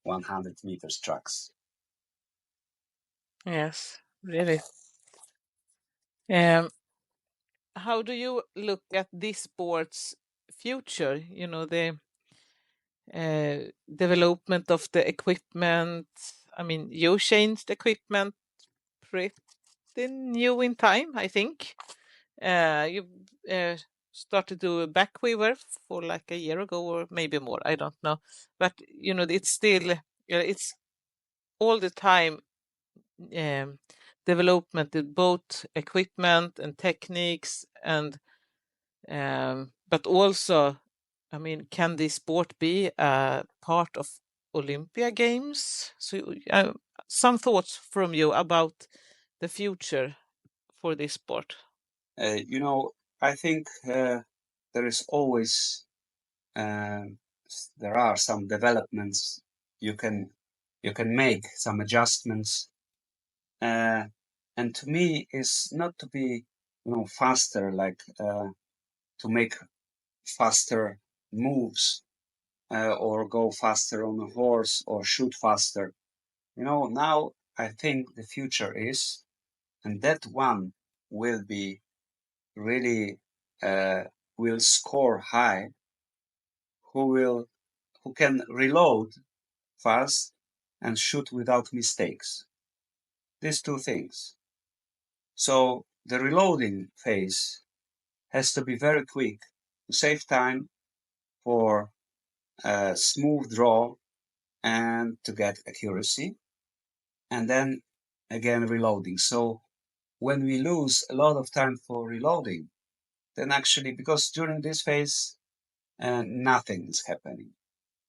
100 meters tracks. Yes, really. How do you look at this sport's future? The development of the equipment. I mean, you changed equipment pretty new in time, I think. You started to back weaver for like a year ago or maybe more. I don't know, but it's still it's all the time um, development in both equipment and techniques, and but also, I mean, can this sport be a part of Olympia Games? So, some thoughts from you about the future for this sport? I think there is always uh, there are some developments you can make some adjustments, and to me is not to be faster, like to make faster moves, or go faster on a horse or shoot faster. Now I think the future is, and that one will be really will score high, who can reload fast and shoot without mistakes. These two things. So the reloading phase has to be very quick to save time for a smooth draw and to get accuracy, and then again reloading. So when we lose a lot of time for reloading, then actually, because during this phase, nothing is happening.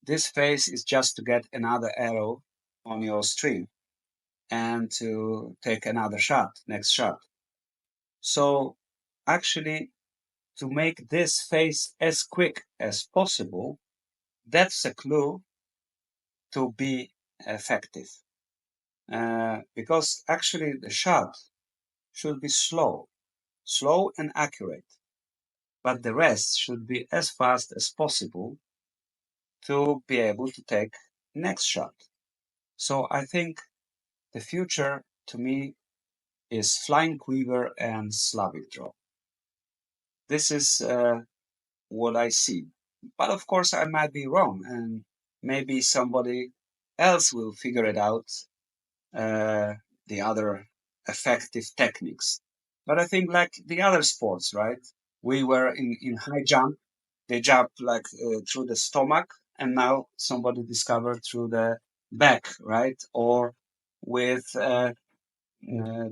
This phase is just to get another arrow on your string and to take another shot, next shot. So actually, to make this phase as quick as possible, that's a clue to be effective. Because actually the shot should be slow and accurate, but the rest should be as fast as possible to be able to take next shot. So I think the future to me is flying quiver and Slavic draw. This is what I see. But of course, I might be wrong, and maybe somebody else will figure it out, the other effective techniques. But I think like the other sports, right? We were in high jump, they jump like through the stomach, and now somebody discovered through the back, right? Or with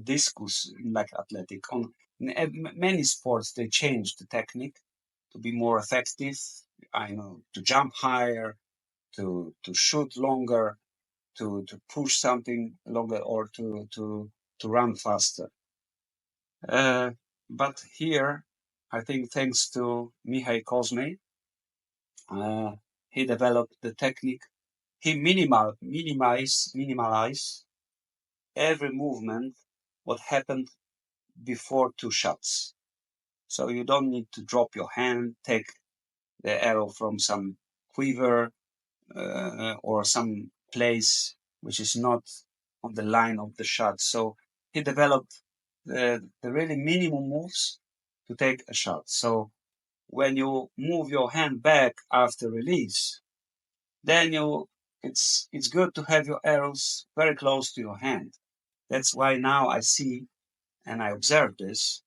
discus, like athletic. On many sports, they changed the technique to be more effective. I know, to jump higher, to shoot longer, to push something longer, or to run faster. But here, I think thanks to Mihai Kozmei, he developed the technique. He minimalize every movement what happened before two shots. So you don't need to drop your hand, take the arrow from some quiver or some place which is not on the line of the shot. So he developed the really minimum moves to take a shot. So when you move your hand back after release, then it's good to have your arrows very close to your hand. That's why now I see and I observe this.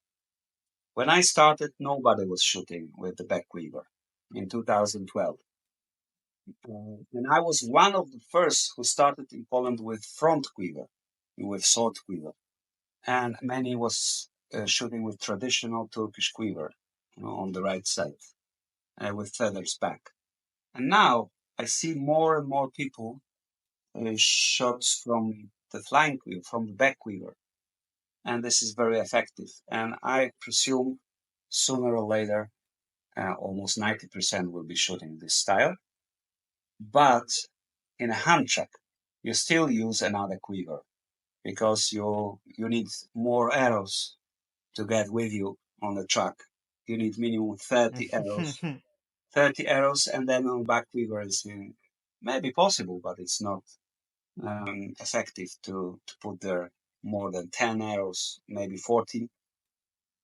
When I started, nobody was shooting with the back quiver in 2012. And I was one of the first who started in Poland with front quiver, with sword quiver. And many was shooting with traditional Turkish quiver, on the right side, with feathers back. And now I see more and more people shots from the flying quiver, from the back quiver. And this is very effective. And I presume sooner or later, almost 90% will be shooting this style. But in a hand track, you still use another quiver because you need more arrows to get with you on the track. You need minimum 30 arrows. 30 arrows, and then on back quiver is maybe possible, but it's not effective to put there more than 10 arrows, maybe 14.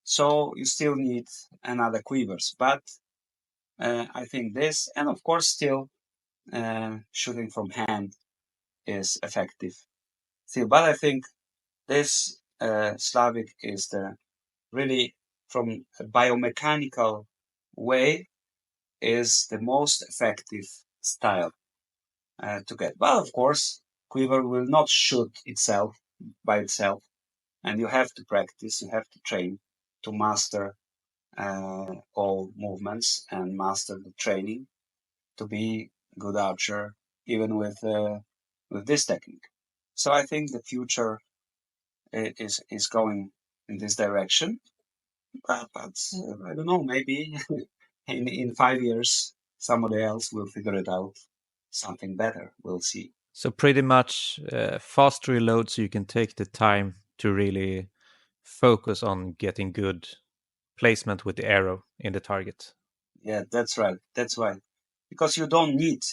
So you still need another quivers. But I think this, and of course still shooting from hand is effective. Still, but I think this Slavic is the really, from a biomechanical way, is the most effective style to get. But of course, quiver will not shoot itself by itself, and you have to practice, you have to train to master all movements and master the training to be good archer, even with this technique. So I think the future is going in this direction. But I don't know, maybe in 5 years, somebody else will figure it out, something better. We'll see. So pretty much fast reload, so you can take the time to really focus on getting good placement with the arrow in the target. Yeah, that's right. That's right. Because you don't need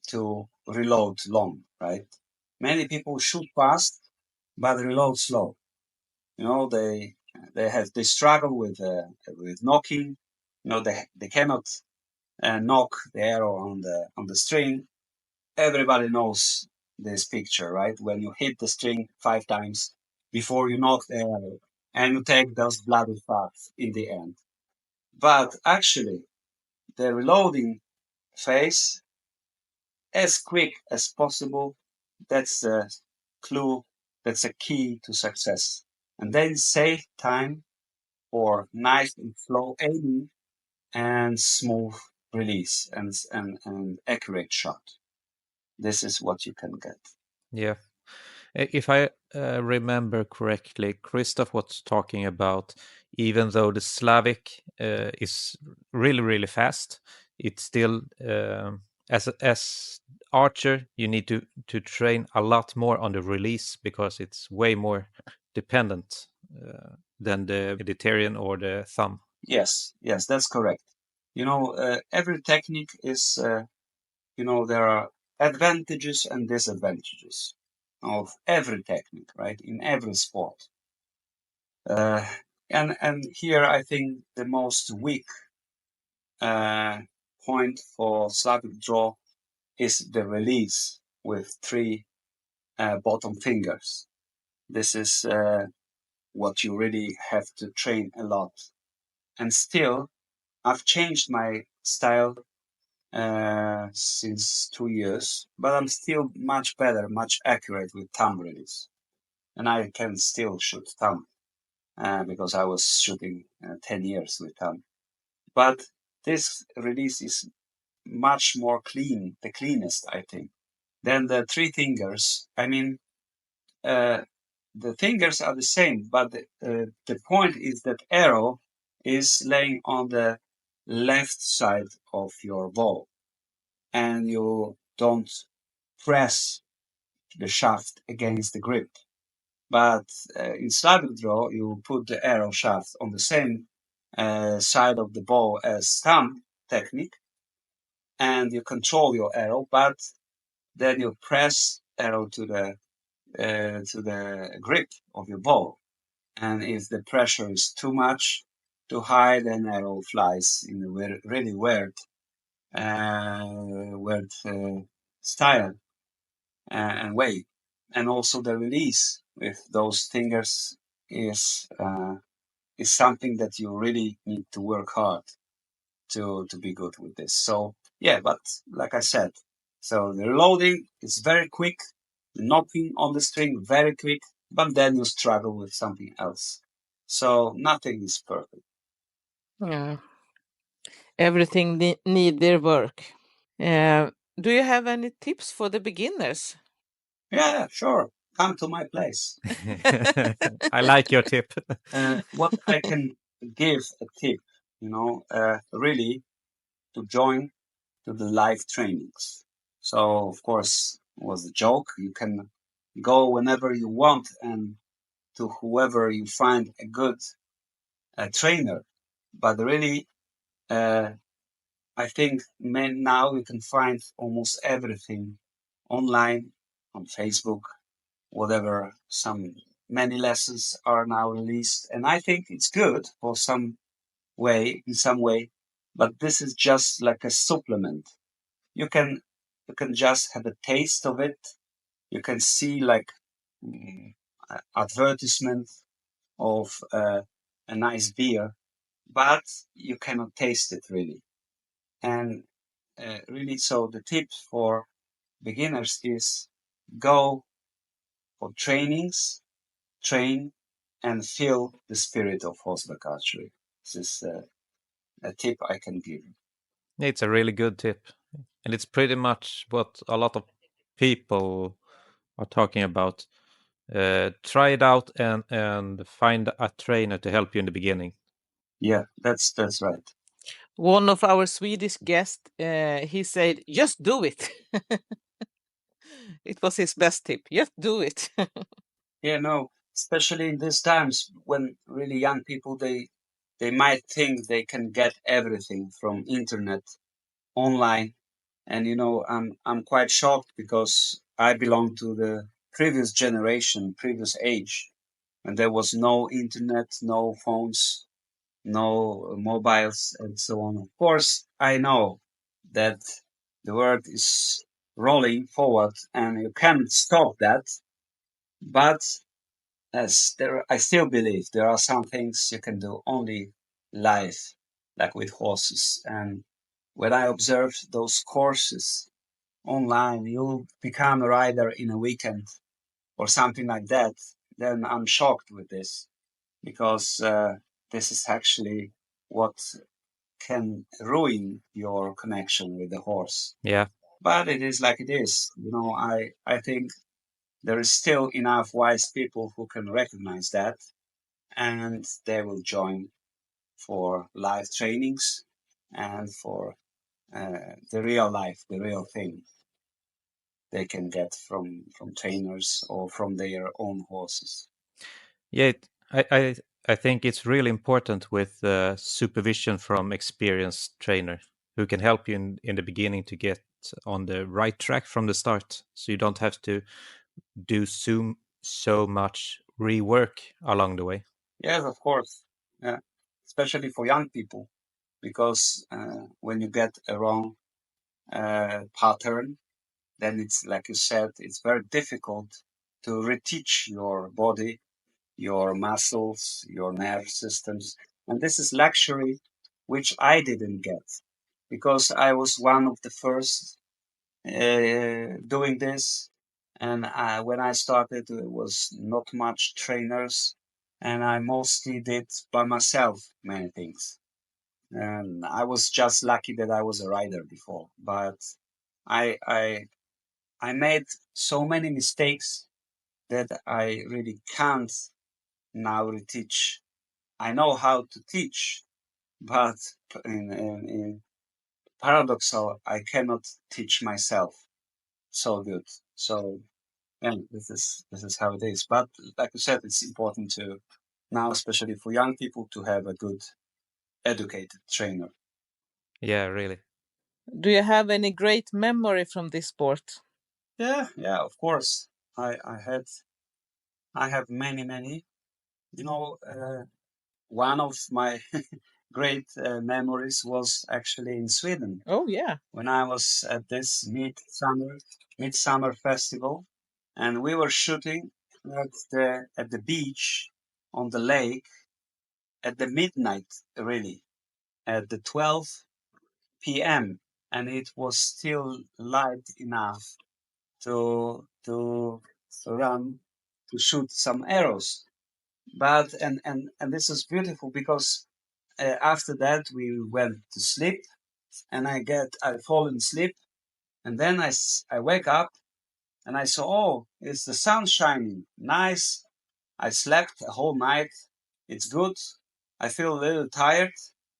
to reload long, right? Many people shoot fast, but reload slow. They struggle with knocking. They cannot knock the arrow on the string. Everybody knows this picture, right? When you hit the string 5 times before you knock the arrow, and you take those bloody shots in the end. But actually, the reloading phase as quick as possible. That's the clue. That's a key to success. And then save time for nice and slow aiming and smooth release and accurate shot. This is what you can get. Yeah. If I remember correctly, Christoph was talking about even though the Slavic is really, really fast, it's still as archer you need to train a lot more on the release because it's way more dependent than the Mediterranean or the thumb. Yes, yes, that's correct. Every technique is, there are advantages and disadvantages of every technique, right? In every sport. Uh, and here I think the most weak uh, point for Slavic draw is the release with three bottom fingers. This is what you really have to train a lot. And still, I've changed my style since 2 years, but I'm still much better, much accurate with thumb release. And I can still shoot thumb because I was shooting 10 years with thumb. But this release is much more clean, the cleanest, I think, than the three fingers. I mean, the fingers are the same, but the point is that arrow is laying on the left side of your bow, and you don't press the shaft against the grip. But in Slavic draw, you put the arrow shaft on the same side of the bow as thumb technique, and you control your arrow, but then you press arrow to the grip of your bow. And if the pressure is too much, too high, then arrow flies in a really weird style and way. And also the release with those fingers is something that you really need to work hard to be good with this. So yeah, but like I said, so the reloading is very quick, the knocking on the string very quick, but then you struggle with something else. So nothing is perfect. Yeah. Everything need their work. Do you have any tips for the beginners? Yeah, sure. Come to my place. I like your tip. What I can give a tip, really to join to the live trainings. So of course it was a joke. You can go whenever you want and to whoever you find a good trainer. But really, I think now you can find almost everything online on Facebook, whatever. Many lessons are now released, and I think it's good for in some way. But this is just like a supplement. You can just have a taste of it. You can see like advertisement of a nice beer, but you cannot taste it really. And really, so the tip for beginners is go for trainings, train, and feel the spirit of horseback archery. This is a tip I can give. It's a really good tip. And it's pretty much what a lot of people are talking about. Try it out and find a trainer to help you in the beginning. Yeah, that's right. One of our Swedish guests, he said, "Just do it." It was his best tip. Just do it. Yeah, no, especially in these times when really young people they might think they can get everything from internet online. And I'm quite shocked because I belong to the previous generation, previous age, and there was no internet, no phones, no mobiles, and so on. Of course, I know that the world is rolling forward and you can't stop that. But I still believe there are some things you can do only live, like with horses. And when I observed those courses online, you'll become a rider in a weekend or something like that, then I'm shocked with this, because this is actually what can ruin your connection with the horse. Yeah. But it is like it is. I think there is still enough wise people who can recognize that, and they will join for live trainings and for the real life, the real thing they can get from trainers or from their own horses. Yeah, I think it's really important with supervision from experienced trainer who can help you in the beginning to get on the right track from the start, so you don't have to do so much rework along the way. Yes, of course. Yeah. Especially for young people, because when you get a wrong pattern, then it's like you said, it's very difficult to reteach your body, your muscles, your nerve systems. And this is luxury which I didn't get, because I was one of the first doing this. And when I started, it was not much trainers, and I mostly did by myself many things. And I was just lucky that I was a rider before, but I I I made so many mistakes that I really can't now reteach. I know how to teach, but in paradoxal, I cannot teach myself so good. So yeah, this is how it is. But like you said, it's important to now, especially for young people, to have a good educated trainer. Yeah, really. Do you have any great memory from this sport? Yeah, of course. I have many. One of my great memories was actually in Sweden Oh, yeah. when I was at this midsummer festival, and we were shooting at the beach on the lake at the midnight, really, at the 12 p.m., and it was still light enough to run, to shoot some arrows. But and this is beautiful, because after that we went to sleep, and I fall in sleep, and then I wake up, and I saw, oh, it's the sun shining, nice. I slept a whole night. It's good. I feel a little tired.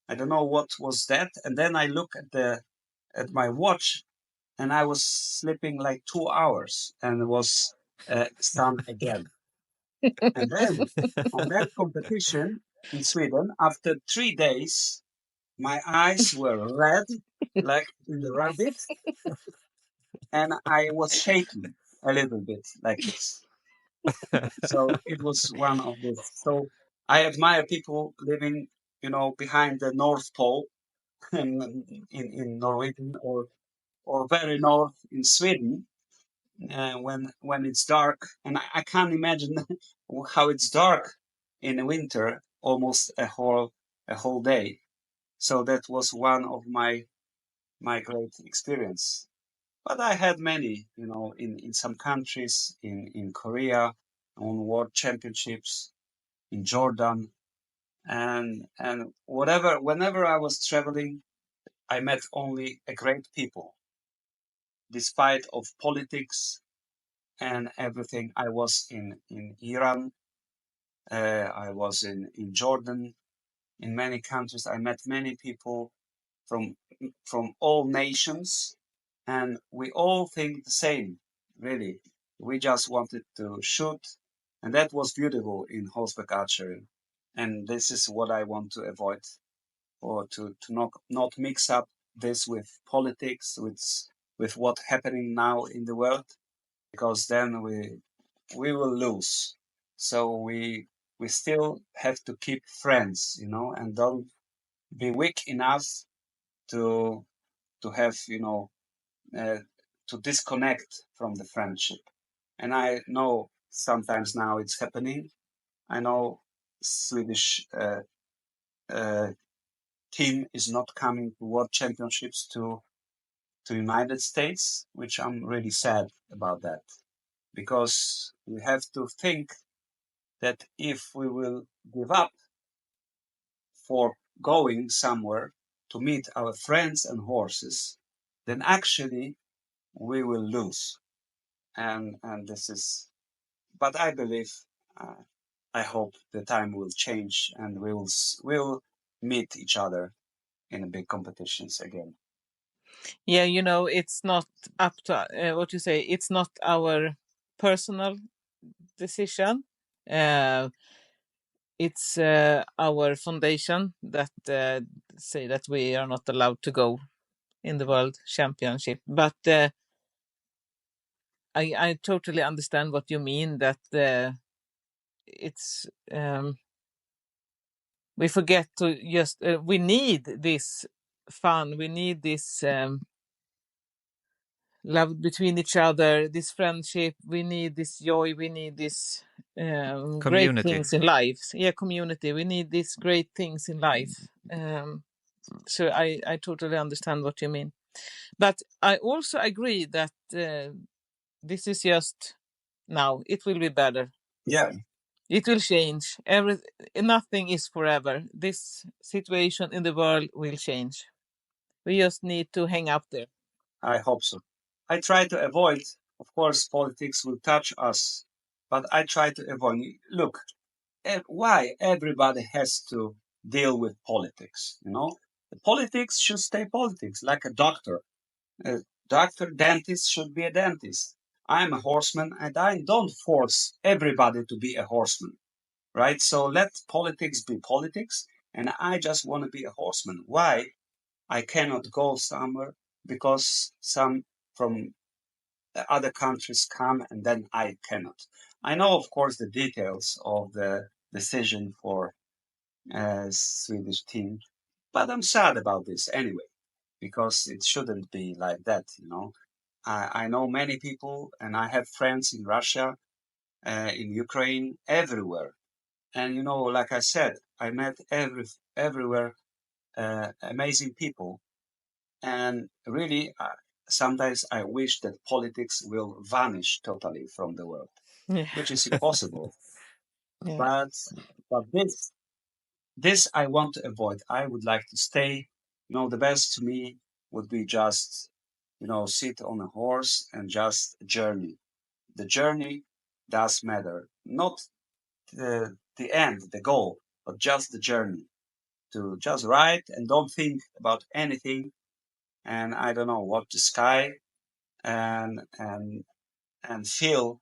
I don't know what was that. And then I look at my watch, and I was sleeping like 2 hours, and it was sun again. And then on that competition in Sweden, after 3 days, my eyes were red, like in the rabbit, and I was shaking a little bit like this. So it was one of the. So I admire people living, behind the North Pole in Norwegian, or very north in Sweden, when it's dark, and I can't imagine how it's dark in the winter, almost a whole day. So that was one of my great experience. But I had many, in some countries, in Korea, on world championships, in Jordan, and whenever I was traveling, I met only a great people, despite of politics and everything. I was in Iran, I was in Jordan, in many countries. I met many people from from all nations, and we all think the same. Really, we just wanted to shoot, and that was beautiful in horseback archery. And this is what I want to avoid, or to not mix up this with politics, with what's happening now in the world, because then we will lose. So we still have to keep friends, and don't be weak enough to have, uh, to disconnect from the friendship. And I know sometimes now it's happening. I know Swedish uh, team is not coming to World Championships to United States, which I'm really sad about that, because we have to think that if we will give up for going somewhere to meet our friends and horses, then actually we will lose. And this is, but I believe, I hope the time will change and we'll meet each other in big competitions again. Yeah, it's not up to what you say. It's not our personal decision. It's our foundation that say that we are not allowed to go in the World Championship. But I totally understand what you mean. That it's we forget to just we need this fun. We need this love between each other, this friendship. We need this joy. We need this great Community. things in life. Yeah, community. We need these great things in life. So I totally understand what you mean. But I also agree that this is just now. It will be better. Yeah, It will change. Nothing is forever. This situation in the world will change. We just need to hang up there. I hope so. I try to avoid, of course, politics will touch us, but I try to avoid. Look, why everybody has to deal with politics? The politics should stay politics, like a doctor. A doctor, dentist should be a dentist. I'm a horseman, and I don't force everybody to be a horseman, right? So let politics be politics, and I just want to be a horseman. Why I cannot go somewhere because some from other countries come and then I cannot. I know, of course, the details of the decision for Swedish team, but I'm sad about this anyway because it shouldn't be like that. I know many people and I have friends in Russia, in Ukraine, everywhere. And like I said, I met everywhere amazing people. And really, sometimes I wish that politics will vanish totally from the world, Yeah. which is impossible. Yeah. But this I want to avoid. I would like to stay. The best to me would be just sit on a horse and just journey. The journey does matter, not the end, the goal, but just the journey. To just ride and don't think about anything, and I don't know, watch the sky and feel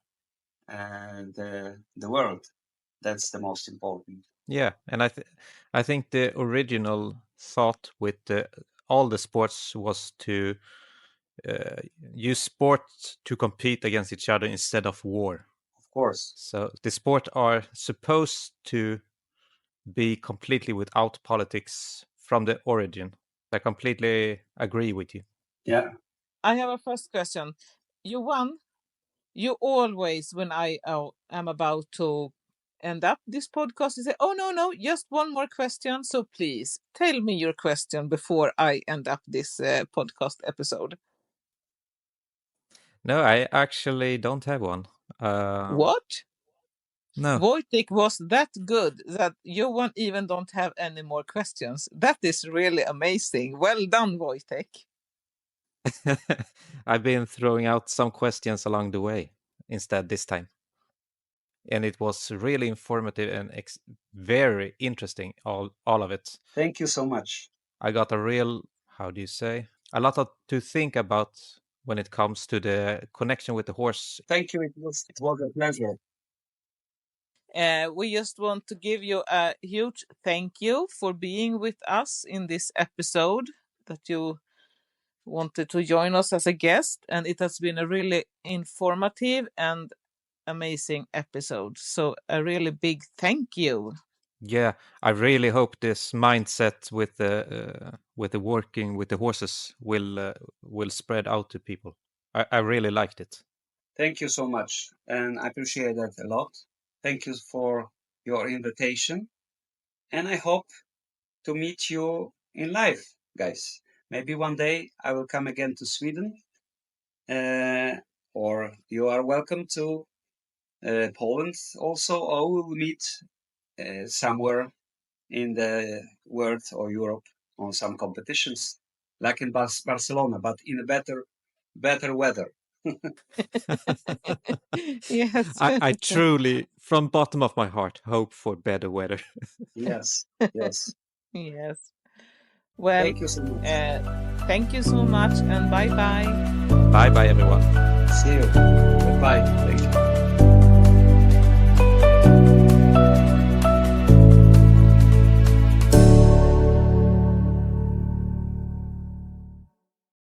the world. That's the most important. Yeah, and I think the original thought with all the sports was to use sport to compete against each other instead of war. Of course. So the sport are supposed to be completely without politics from the origin. I completely agree with you. Yeah. I have a first question. You always, when I am about to end up this podcast, you say, "Oh no, just one more question." So please tell me your question before I end up this podcast episode. No, I actually don't have one. What? No. Wojtek was that good that you even don't have any more questions. That is really amazing. Well done, Wojtek. I've been throwing out some questions along the way instead this time. And it was really informative and very interesting, all of it. Thank you so much. I got a real, how do you say, a lot to think about when it comes to the connection with the horse. Thank you. It was a pleasure. We just want to give you a huge thank you for being with us in this episode, that you wanted to join us as a guest, and it has been a really informative and amazing episode. So a really big thank you. Yeah, I really hope this mindset with the working with the horses will spread out to people. I really liked it. Thank you so much, and I appreciate that a lot. Thank you for your invitation, and I hope to meet you in life, guys. Maybe one day I will come again to Sweden, or you are welcome to Poland also, or we will meet somewhere in the world or Europe on some competitions, like in Barcelona, but in a better weather. Yes. I truly, from bottom of my heart, hope for better weather. Yes, yes. Yes. Well, Thank you so much. thank you so much, and bye bye. Bye bye, everyone. See you. Goodbye. Thank you.